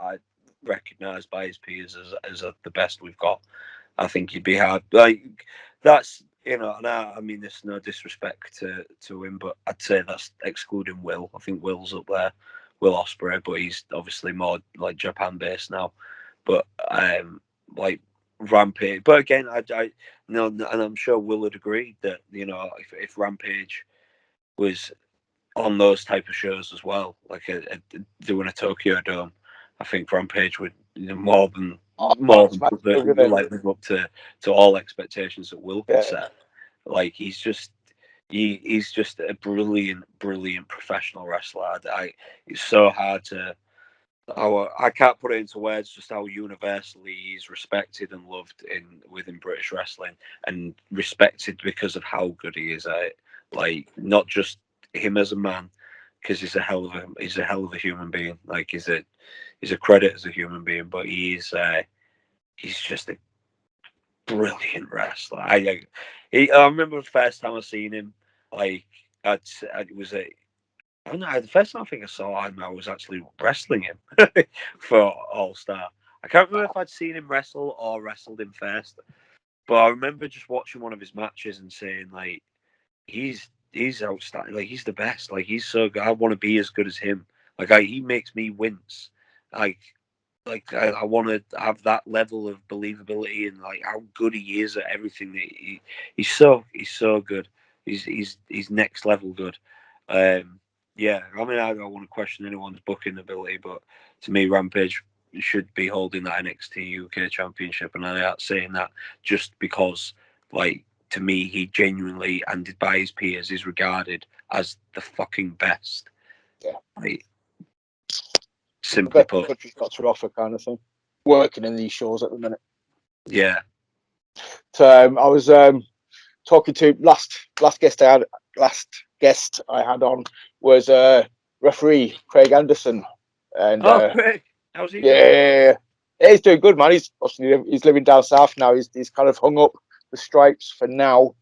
recognised by his peers as the best we've got. I think he'd be hard. Like that's and I mean this is no disrespect to him, but I'd say that's excluding Will. I think Will's up there, Will Ospreay, but he's obviously more like Japan based now. But like Rampage. But again, I no, and I'm sure Will would agree that if Rampage was on those type of shows as well, like doing a Tokyo Dome, I think Rampage would more than live up to all expectations that Will could set. Like he's just a brilliant professional wrestler. It's so hard to. I can't put it into words just how universally he's respected and loved within British wrestling, and respected because of how good he is at it. Like not just him as a man, because he's a hell of a human being. Like he's a credit as a human being, but he's just a brilliant wrestler. I remember the first time I seen him. Like it was I don't know. The first time I think I saw him, I was actually wrestling him for All Star. I can't remember if I'd seen him wrestle or wrestled him first, but I remember just watching one of his matches and saying like, he's outstanding. Like he's the best. Like he's so good. I want to be as good as him. Like he makes me wince. Like I want to have that level of believability and like how good he is at everything. He's so good. He's next level good. Yeah, I mean I don't want to question anyone's booking ability, but to me Rampage should be holding that NXT UK Championship, and I'm not saying that just because like to me he genuinely and by his peers is regarded as the fucking best. Yeah. Like, simply put, country's got to offer kind of thing. Working in these shows at the minute. Yeah. So I was talking to last guest I had on was referee Craig Anderson, and Craig, how's he? Yeah, he's doing good, man. He's living down south now. He's kind of hung up the stripes for now,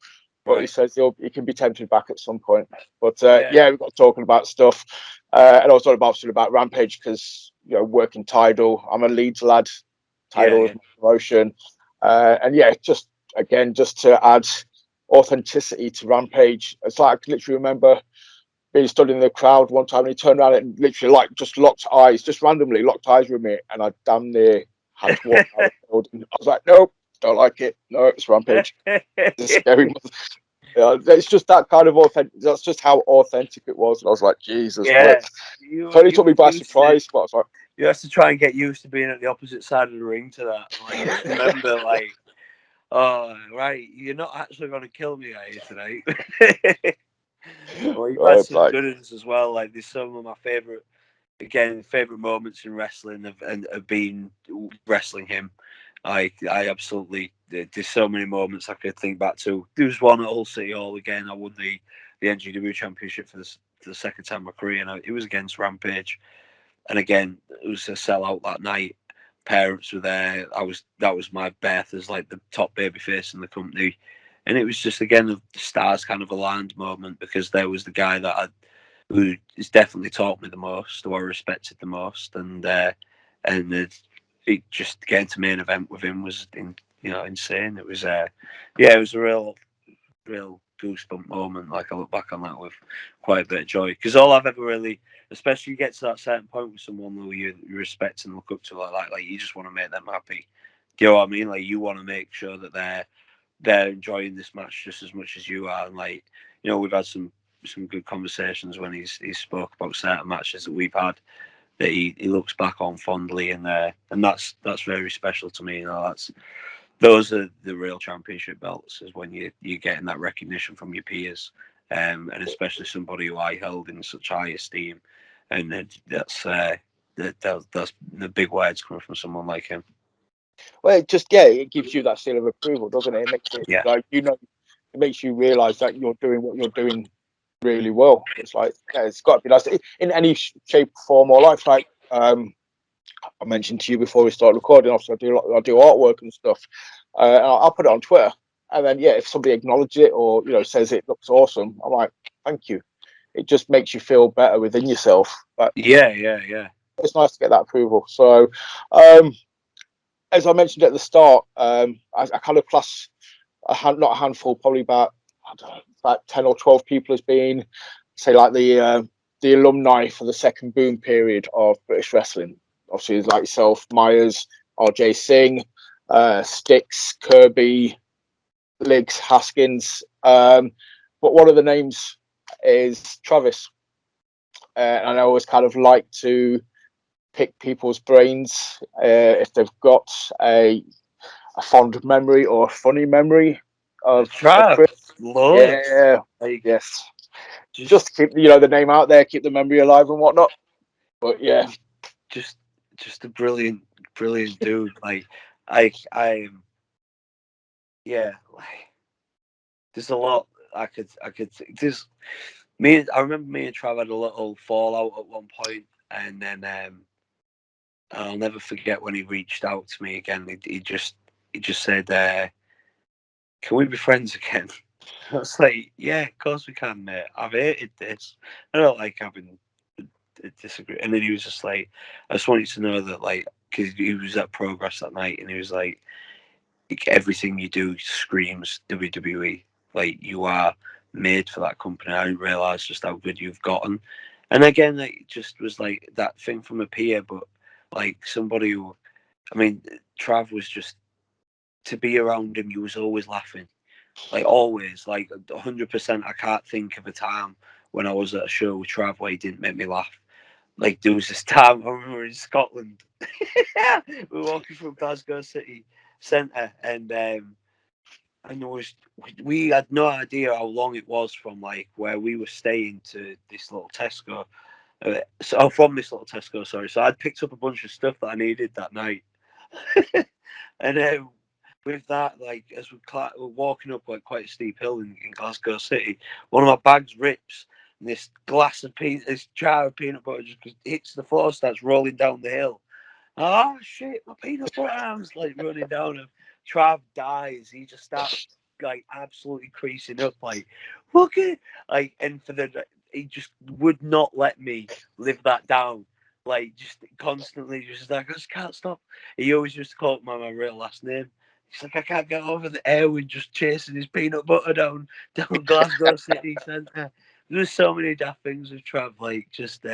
but he says he can be tempted back at some point. But yeah, we got talking about stuff, and I was talking about Rampage because working Tidal. I'm a Leeds lad. Tidal is my promotion, and yeah, just to add authenticity to Rampage. It's like I can literally remember being stood in the crowd one time and he turned around and literally just randomly locked eyes with me, and I damn near had to walk out of the building. I was like, nope, don't like it. No, it's Rampage. It's scary. It's just that kind of authentic. That's just how authentic it was. And I was like, Jesus. Yeah. It totally took me by surprise. But I was like, you have to try and get used to being at the opposite side of the ring to that. Like, just remember, like, oh, right, you're not actually going to kill me out here tonight. Well, you've had some good ones as well. Like, there's some of my favorite moments in wrestling have been wrestling him. I absolutely, there's so many moments I could think back to. There was one at Hull City Hall again. I won the NGW Championship for the second time in my career, and it was against Rampage. And again, it was a sellout that night. Parents were there. That was my birth as like the top babyface in the company, and it was just again the stars kind of aligned moment, because there was the guy who has definitely taught me the most, who I respected the most, and it just getting to main event with him was insane. It was it was a real goosebump moment. Like I look back on that with quite a bit of joy, because all I've ever really, especially you get to that certain point with someone who you respect and look up to, like you just want to make them happy. Do you know what I mean? Like you want to make sure that they're enjoying this match just as much as you are. And like we've had some some good conversations when he's spoke about certain matches that we've had that he looks back on fondly, and that's very special to me. Those are the real championship belts, is when you're getting that recognition from your peers, and especially somebody who I held in such high esteem, and that's the big words coming from someone like him. Well, it gives you that seal of approval, doesn't it? It makes it it makes you realise that you're doing what you're doing really well. It's like, it's got to be nice in any shape, form, or life. Like I mentioned to you before we start recording, obviously I do artwork and stuff. I'll put it on Twitter, and then if somebody acknowledges it or says it looks awesome, I'm like, thank you. It just makes you feel better within yourself. But yeah. It's nice to get that approval. So, as I mentioned at the start, I kind of class not a handful, probably about 10 or 12 people as being, say, like the alumni for the second boom period of British wrestling. Obviously, like yourself, Myers, RJ Singh, Styx, Kirby, Liggs, Haskins. But one of the names is Travis. And I always kind of like to pick people's brains if they've got a fond memory or a funny memory of Chris. Yeah, yes. Just to keep the name out there, keep the memory alive and whatnot. But yeah, just a brilliant dude. I there's a lot I could there's me. I remember me and Trav had a little fallout at one point, and then I'll never forget when he reached out to me again. He just said, "Can we be friends again?" I was like, "Yeah, of course we can, mate. I've hated this. I don't like having a disagree." And then he was just like, "I just want you to know that, like, because he was at Progress that night, and he was like, everything you do screams WWE. Like, you are made for that company. I didn't realize just how good you've gotten." And again, it just was like that thing from a peer, but like somebody who, I mean, Trav was just, to be around him, you was always laughing. Like, always, like 100%. I can't think of a time when I was at a show with Trav where he didn't make me laugh. Like, there was this time I remember in Scotland. We were walking from Glasgow City Centre, and there was, we had no idea how long it was from like where we were staying to this little Tesco. From this little Tesco, sorry. So I'd picked up a bunch of stuff that I needed that night, and with that, like, as we're walking up like quite a steep hill in Glasgow City, one of my bags rips, and this this jar of peanut butter just hits the floor, starts rolling down the hill. Oh shit, my peanut butter arms like running down him. Trav dies. He just starts like absolutely creasing up, like, look at, like, and he just would not let me live that down. Like, just constantly, just like, I just can't stop. He always used to call my real last name. He's like, I can't get over the airwind just chasing his peanut butter down Glasgow City Centre. There's so many daft things with Trav, like, just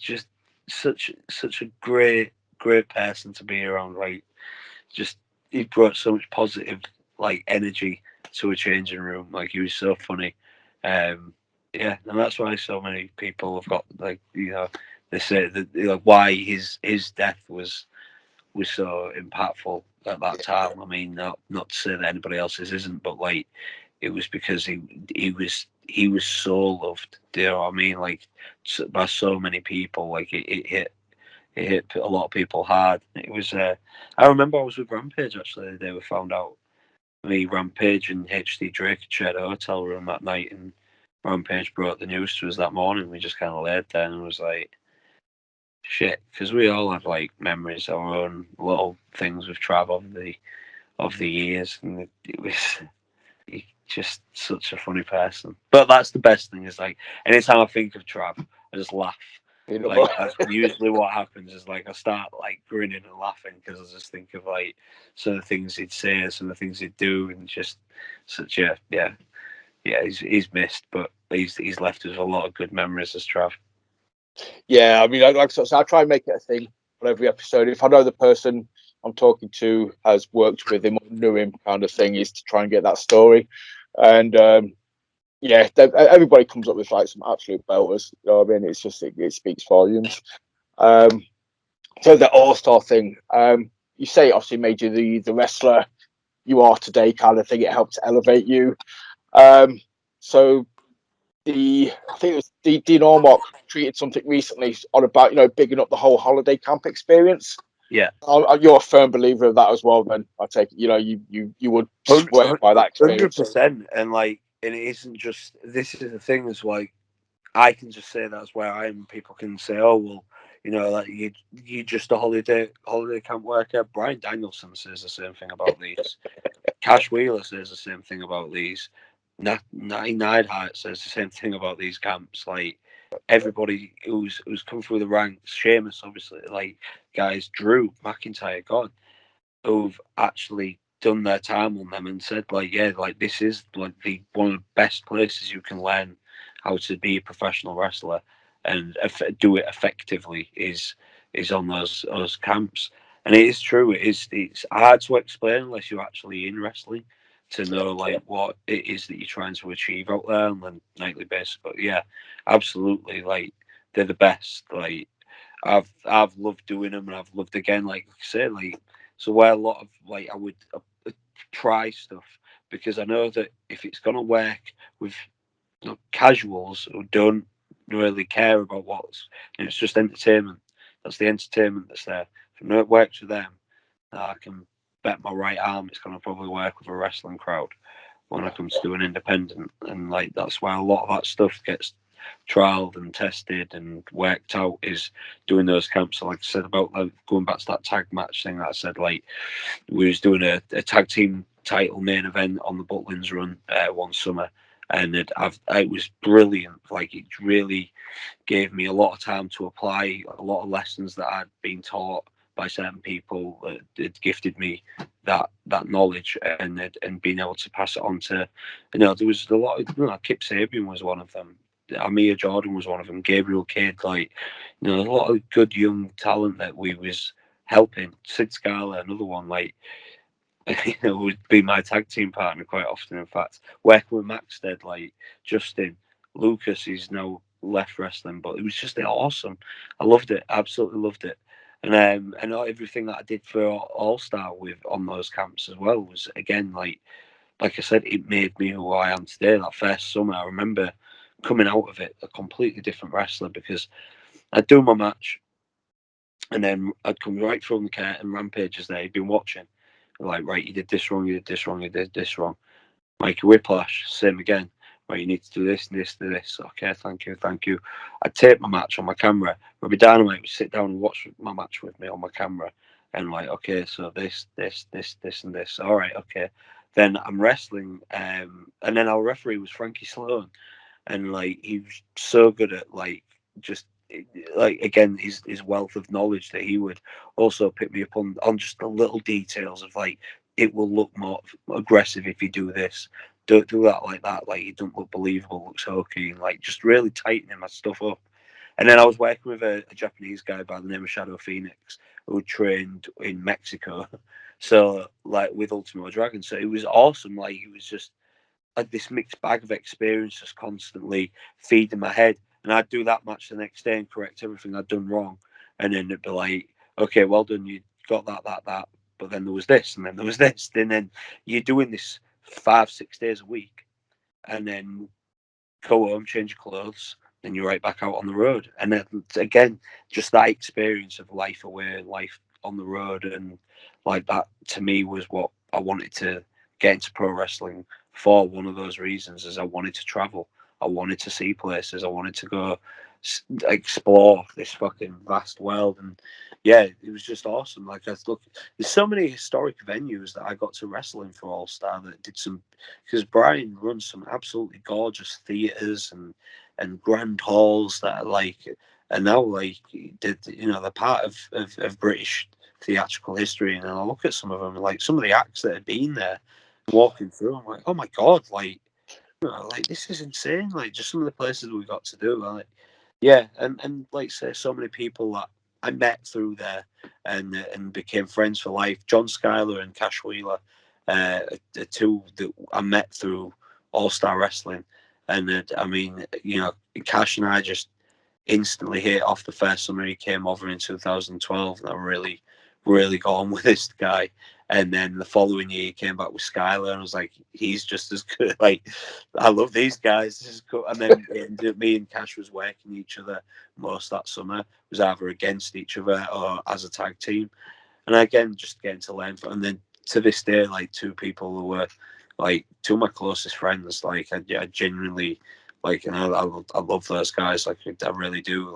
just such a great person to be around. Like, just, he brought so much positive like energy to a changing room. Like, he was so funny. Yeah, and that's why so many people have got, like, they say that, why his death was so impactful at that time. I mean, not to say that anybody else's isn't, but like, it was because he was so loved. Do you know what I mean? Like, by so many people. Like, it hit a lot of people hard. It was. I remember I was with Rampage actually the day we found out. Me, Rampage, and HD Drake shared a hotel room that night, and Rampage brought the news to us that morning. We just kind of laid there and was like, shit, because we all have like memories, our own little things with Trav of the years, and it was, he's just such a funny person. But that's the best thing, is like, anytime I think of Trav, I just laugh. Like, that's usually what happens, is like I start like grinning and laughing because I just think of like some of the things he'd say, some of the things he'd do, and just such a he's missed, but he's left us a lot of good memories as Trav. Yeah, I mean, like I said, I try and make it a thing on every episode. If I know the person I'm talking to has worked with him or knew him, kind of thing, is to try and get that story. And yeah, everybody comes up with like some absolute belters. You know what I mean? It's just it speaks volumes. So the All Star thing, you say it obviously made you the wrestler you are today, kind of thing. It helped elevate you. So I think it was Dean Ormock tweeted something recently on about bigging up the whole holiday camp experience. Yeah, You're a firm believer of that as well. Then I take it, you would swear by that experience. 100%. And like, and it isn't just this is the thing is like I can just say that's where I am. People can say, "Oh well, like you just a holiday camp worker." Brian Danielson says the same thing about these. Cash Wheeler says the same thing about these. Natty Neidhart says the same thing about these camps. Like everybody who's come through the ranks, Sheamus obviously, like guys, Drew McIntyre, God, who've actually done their time on them and said like, yeah, like this is like the one of the best places you can learn how to be a professional wrestler and do it effectively is on those camps. And it is true. It's hard to explain unless you're actually in wrestling to know like what it is that you're trying to achieve out there on a nightly basis. But yeah, absolutely, like they're the best. Like I've loved doing them, and I've loved again, like I say, like so where a lot of like I would try stuff because I know that if it's gonna work with casuals who don't really care about it's just entertainment. That's the entertainment that's there. If I know it works for them, I can bet my right arm it's gonna probably work with a wrestling crowd when it comes to an independent, and like that's why a lot of that stuff gets trialed and tested and worked out is doing those camps. So like I said about like, going back to that tag match thing that I said, like we was doing a tag team title main event on the Butlins run one summer, and it was brilliant. Like it really gave me a lot of time to apply a lot of lessons that I'd been taught by certain people that had gifted me that knowledge and being able to pass it on to there was a lot of Kip Sabian was one of them. Amir Jordan was one of them. Gabriel Kidd, like a lot of good young talent that we was helping. Sid Scala, another one, like would be my tag team partner quite often. In fact, working with Maxted, like Justin Lucas, he's now left wrestling, but it was just awesome. I loved it, absolutely loved it. And everything that I did for All Star with on those camps as well was again like I said, it made me who I am today. That first summer, I remember coming out of it a completely different wrestler because I'd do my match and then I'd come right from the curtain, Rampages there, he'd been watching. Like, right, you did this wrong, you did this wrong, you did this wrong. Mikey Whiplash, same again. Right, you need to do this and this and this. Okay, thank you, thank you. I'd tape my match on my camera. Robbie Dynamite would sit down and watch my match with me on my camera. And like, okay, so this, and this. All right, okay. Then I'm wrestling, and then our referee was Frankie Sloan, and like he was so good at like just like again his wealth of knowledge that he would also pick me up on just the little details of like it will look more aggressive if you do this, don't do that like that, like you don't look believable, looks hokey, and like just really tightening my stuff up. And then I was working with a Japanese guy by the name of Shadow Phoenix who trained in Mexico so like with Ultimo Dragon, so it was awesome. Like it was just had this mixed bag of experiences constantly feeding my head. And I'd do that match the next day and correct everything I'd done wrong. And then it'd be like, okay, well done, you got that. But then there was this, and then there was this. And then you're doing this 5-6 days a week. And then go home, change your clothes, then you're right back out on the road. And then again, just that experience of life away, life on the road, and like that to me was what I wanted to get into pro wrestling for. One of those reasons is I wanted to travel, I wanted to see places, I wanted to go explore this fucking vast world. And yeah, it was just awesome. Like I look, there's so many historic venues that I got to wrestle in for All Star that did some, because Brian runs some absolutely gorgeous theaters and grand halls that are like, and now like did they're part of British theatrical history. And I look at some of them, like some of the acts that have been there, walking through, I'm like, oh my god, like like this is insane. Like just some of the places we got to do, like yeah, and like say so many people that I met through there and became friends for life. John Schuyler and Cash Wheeler, the two that I met through All Star Wrestling. And I mean, Cash and I just instantly hit off the first summer he came over in 2012, and I really, really got on with this guy. And then the following year he came back with Skylar, and I was like, he's just as good. Like, I love these guys. This is cool. And then it ended up me and Cash was working each other most that summer. It was either against each other or as a tag team. And again, just getting to learn from. And then to this day, like two people who were like two of my closest friends. Like I genuinely like, and I love those guys. Like I really do.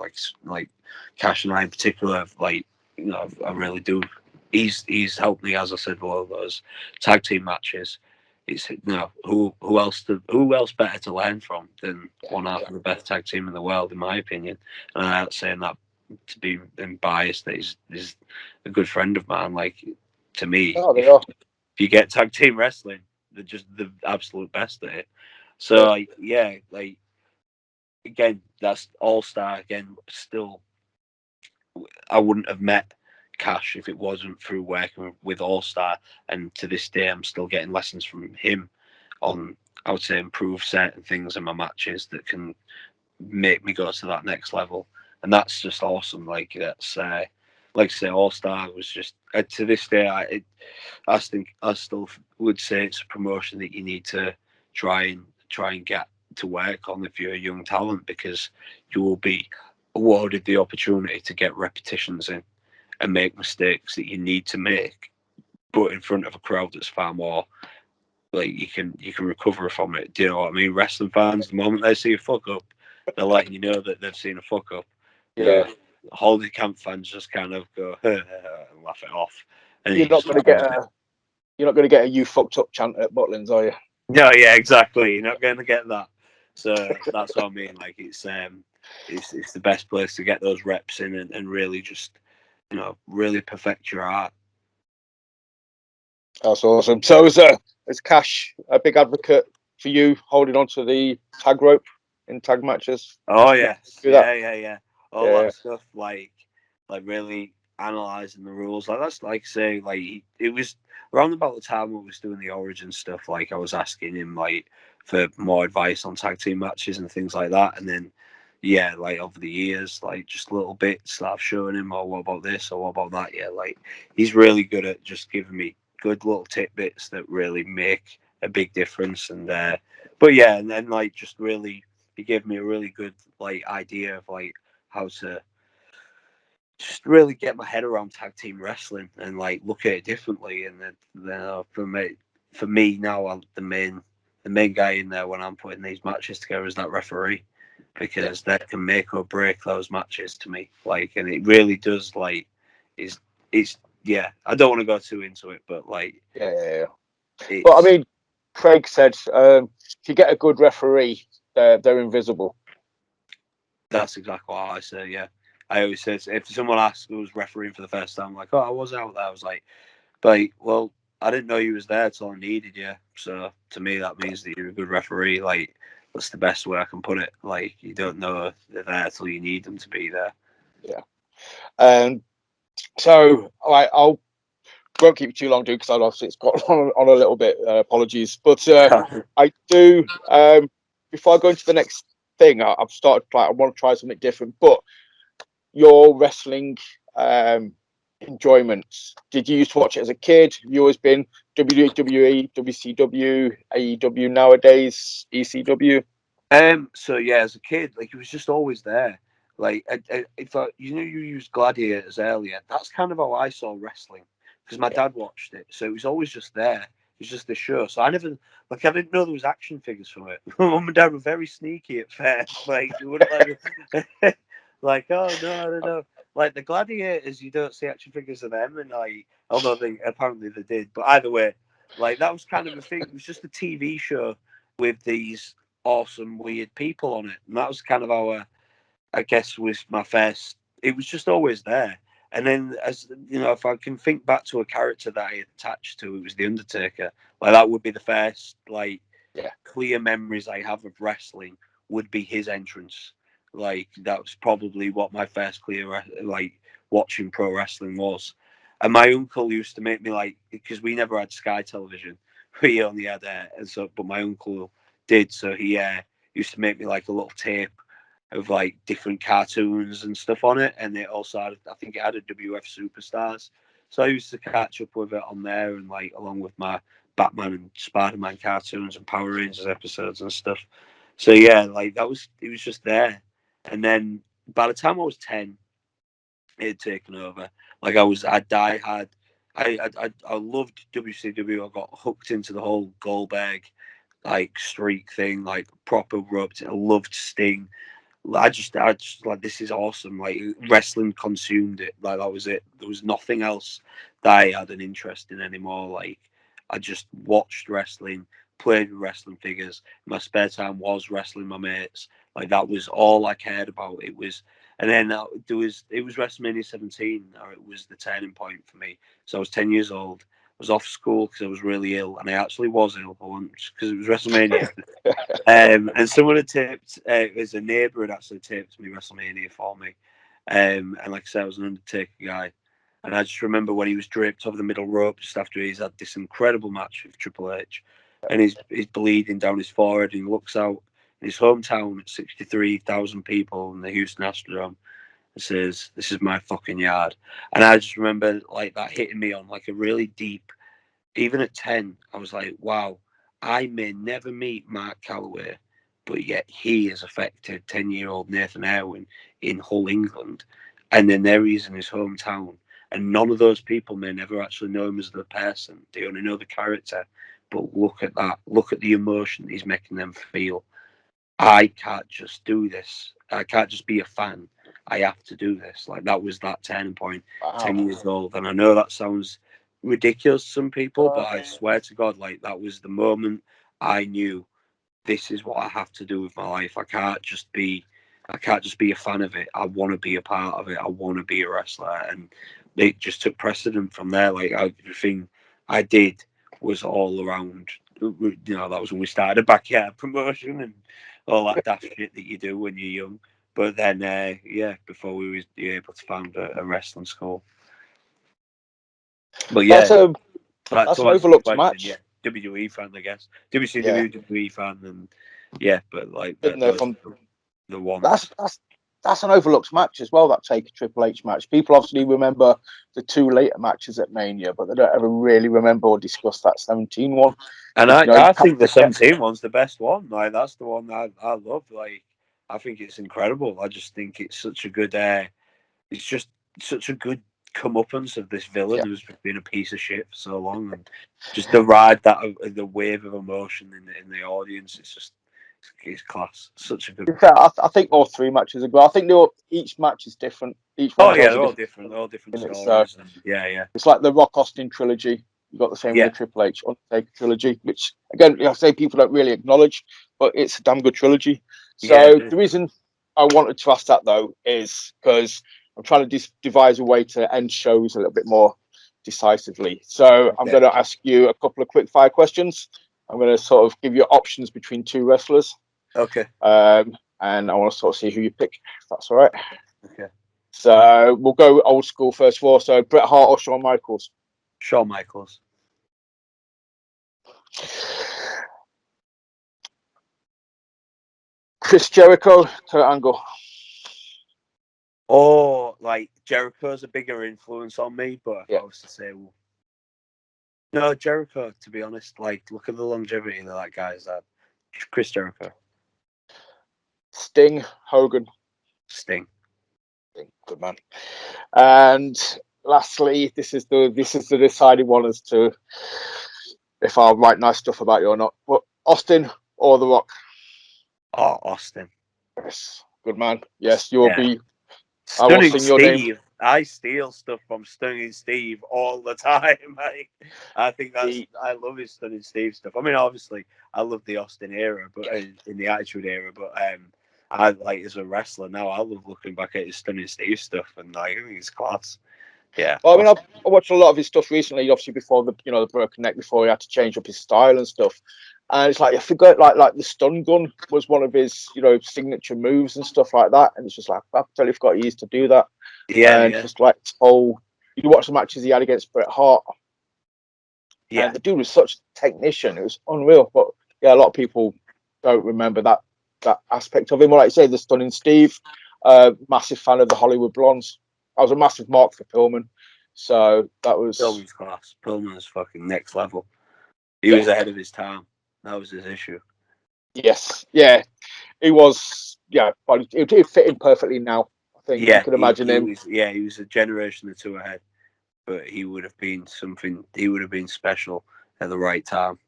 Like Cash and I in particular. Like I really do. He's helped me, as I said, with all those tag team matches. It's who else better to learn from than one half of the best tag team in the world, in my opinion. And I'm not saying that to be biased. That he's a good friend of mine. Like to me, if you get tag team wrestling, they're just the absolute best at it. So like again, that's All Star. Again, still, I wouldn't have met Cash if it wasn't through working with All Star. And to this day, I'm still getting lessons from him on, I would say, improve certain things in my matches that can make me go to that next level. And that's just awesome. Like that's like I say, All Star was just to this day. I still would say it's a promotion that you need to try and get to work on if you're a young talent, because you will be awarded the opportunity to get repetitions in and make mistakes that you need to make, but in front of a crowd that's far more like you can recover from it. Do you know what I mean? Wrestling fans, the moment they see a fuck up, they're letting you know that they've seen a fuck up. Yeah. Holiday camp fans just kind of go and laugh it off. And You're not going to get a "you fucked up" chant at Butlins, are you? No, yeah, exactly. You're not going to get that. So that's what I mean. Like it's the best place to get those reps in and really just really perfect your art. That's awesome. So is Cash a big advocate for you holding on to the tag rope in tag matches? Oh yes, yeah. All Yeah. that stuff, like really analysing the rules. Like that's like say, like it was around about the time we was doing the Origin stuff. Like I was asking him like for more advice on tag team matches and things like that. And then like over the years, like just little bits that I've shown him. Or what about this? Or what about that? Yeah, like he's really good at just giving me good little tidbits that really make a big difference. And but yeah, and then like just really he gave me a really good like idea of like how to just really get my head around tag team wrestling and like look at it differently. And then for me now, the main guy in there when I'm putting these matches together is that referee, because that can make or break those matches to me. Like, and it really does. Like, it's yeah. I don't want to go too into it, but like Yeah. But I mean, Craig said if you get a good referee, they're invisible. That's exactly what I say. Yeah, I always say if someone asks who was refereeing for the first time, like, oh, I was out there. I was like, well, I didn't know you was there till I needed you. So to me, that means that you're a good referee. Like that's the best way I can put it. Like you don't know they're there till you need them to be there. Yeah. So I'll won't keep you too long, dude, because obviously it's got on a little bit. Apologies, but I do. Before I go into the next thing, I've started. Like, I want to try something different. But your wrestling enjoyments. Did you used to watch it as a kid? Have you always been WWE, WCW, AEW nowadays, ECW? So yeah, as a kid, like it was just always there. Like if you used gladiators earlier, that's kind of how I saw wrestling, because my dad watched it, so it was always just there. It was just a show. So I didn't know there was action figures from it. My mum and dad were very sneaky at first. Like they wouldn't let me. Like, oh no, I don't know. Like the gladiators, you don't see action figures of them, and like although apparently they did. But either way, like that was kind of a thing. It was just a TV show with these awesome weird people on it, and that was kind of I guess was my first. It was just always there. And then, as you know, if I can think back to a character that I attached to, it was the Undertaker. Like that would be the first clear memories I have of wrestling would be his entrance. Like that was probably what my first clear like watching pro wrestling was. And my uncle used to make me like, because we never had Sky Television, we only had but my uncle did. So used to make me like a little tape of like different cartoons and stuff on it, and it also had, I think it had a WF Superstars, so I used to catch up with it on there, and like along with my Batman and Spider-Man cartoons and Power Rangers episodes and stuff. So yeah, like it was just there, and then by the time I was 10, it had taken over. Like I die hard. I loved WCW. I got hooked into the whole Goldberg like streak thing, like proper rubbed. I loved Sting. I just like, this is awesome. Like wrestling consumed it. Like that was it. There was nothing else that I had an interest in anymore. Like I just watched wrestling, played with wrestling figures. My spare time was wrestling my mates. Like that was all I cared about. It was, and then it was WrestleMania 17, or it was the turning point for me. So I was 10 years old. I was off school because I was really ill, and I actually was ill for once because it was WrestleMania. And someone had taped, as a neighbour had actually taped me WrestleMania for me. And like I said, I was an Undertaker guy. And I just remember when he was draped over the middle rope just after he's had this incredible match with Triple H. And he's bleeding down his forehead, and he looks out in his hometown at 63,000 people in the Houston Astrodome and says, "This is my fucking yard." And I just remember like that hitting me on like a really deep, even at 10, I was like, wow, I may never meet Mark Calloway, but yet he has affected 10-year-old Nathan Irwin in Hull, England. And then there he is in his hometown. And none of those people may never actually know him as the person. They only know the character. But look at that. Look at the emotion he's making them feel. I can't just do this. I can't just be a fan. I have to do this. Like that was that turning point. Wow. 10 years old, and I know that sounds ridiculous to some people, but I swear to God, like that was the moment I knew this is what I have to do with my life. I can't just be a fan of it. I want to be a part of it. I want to be a wrestler, and it just took precedent from there. Like everything I did was all around. You know, that was when we started a backyard promotion and all that daft shit that you do when you're young. But then, before we was able to found a wrestling school. But yeah, that's an overlooked match. Yeah, WWE fan, I guess. WWE fan, and but like the one. That's an overlooked match as well. That Taker Triple H match. People obviously remember the two later matches at Mania, but they don't ever really remember or discuss that 17 one. And I think the 17 one's the best one. Like that's the one I love. Like I think it's incredible. I just think it's such a good. It's just such a good comeuppance of this villain who's been a piece of shit for so long, and just the ride that the wave of emotion in the audience. It's class. Such a good. I think all three matches are good. I think each match is different. Each one they're all different. All different stories. So, it's like the Rock Austin trilogy. You got the same with the Triple H Undertaker trilogy, which again, I say people don't really acknowledge, but it's a damn good trilogy. So the reason I wanted to ask that though is because I'm trying to devise a way to end shows a little bit more decisively. So I'm going to ask you a couple of quick fire questions. I'm going to sort of give you options between two wrestlers. Okay. And I want to sort of see who you pick, if that's all right. Okay. So we'll go old school first of all. So Bret Hart or Shawn Michaels? Shawn Michaels. Chris Jericho, Kurt Angle. Oh, like Jericho's a bigger influence on me, but if I was to say, no, Jericho. To be honest, like look at the longevity that guy's had. Chris Jericho. Sting, Hogan. Sting. Good man. And lastly, this is the deciding one as to if I'll write nice stuff about you or not. But Austin or The Rock? Oh, Austin. Yes, good man. Yes, you'll be. Stunning Steve. I steal stuff from Stunning Steve all the time. I think I love his Stunning Steve stuff. I mean, obviously, I love the Austin era, but in the Attitude era. But I like as a wrestler now. I love looking back at his Stunning Steve stuff, and I think it's class. Yeah. Well, I mean, I watched a lot of his stuff recently. Obviously, before the broken neck, before he had to change up his style and stuff. And it's like I forgot, like the stun gun was one of his, signature moves and stuff like that. And it's just like I totally forgot he used to do that. Yeah. Just like you watch the matches he had against Bret Hart. Yeah. And the dude was such a technician; it was unreal. But yeah, a lot of people don't remember that that aspect of him. Well, like you say, the Stunning Steve, massive fan of the Hollywood Blondes. I was a massive mark for Pillman, so that was Pillman's class. Pillman's fucking next level. He was ahead of his time. That was his issue. Yes, yeah, he was. Yeah, but it fit in perfectly now. I think you can imagine him. He was a generation or two ahead, but he would have been something. He would have been special at the right time.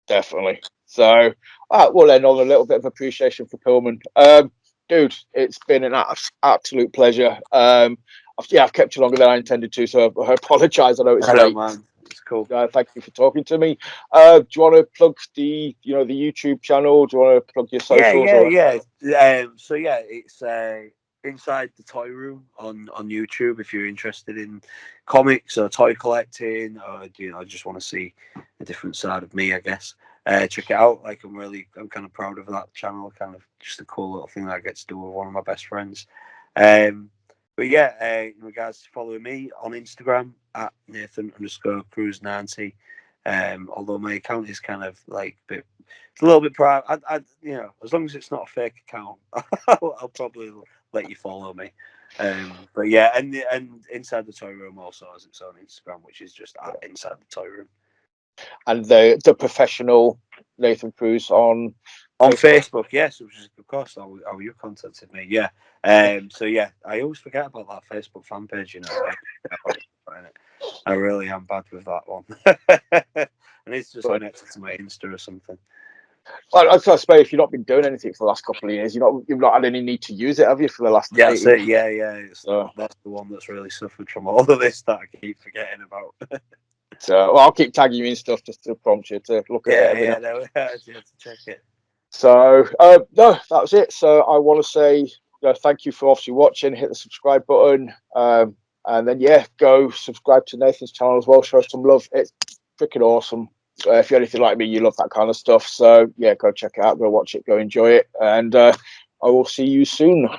Definitely. So, well, then on a little bit of appreciation for Pillman. Dude, it's been an absolute pleasure. I've kept you longer than I intended to, so I apologise. I know it's late. Man. It's cool. Thank you for talking to me. Do you want to plug the YouTube channel? Do you want to plug your socials? So it's Inside the Toy Room on YouTube if you're interested in comics or toy collecting, or just want to see a different side of me, I guess. Check it out. Like I'm kind of proud of that channel. Kind of just a cool little thing that I get to do with one of my best friends. But yeah, in regards to following me on Instagram at Nathan_Cruz 90. Although my account is kind of like it's a little bit private. As long as it's not a fake account, I'll probably let you follow me. But yeah, and Inside the Toy Room also has its own Instagram, which is just at Inside the Toy Room. And the professional Nathan Cruz on Facebook, yes, which is of course how you contacted me. Yeah. So yeah, I always forget about that Facebook fan page. I really am bad with that one. And it's just connected to my Insta or something. Well, I suppose if you've not been doing anything for the last couple of years, you've not had any need to use it, have you? For the last that's it. Yeah. That's the one that's really suffered from all of this that I keep forgetting about. So I'll keep tagging you in stuff just to prompt you to look at it. You have to check it. So no, that was it. So I want to say thank you for obviously watching. Hit the subscribe button, and then go subscribe to Nathan's channel as well. Show us some love. It's freaking awesome. If you're anything like me, you love that kind of stuff. So yeah, go check it out. Go watch it. Go enjoy it. And I will see you soon.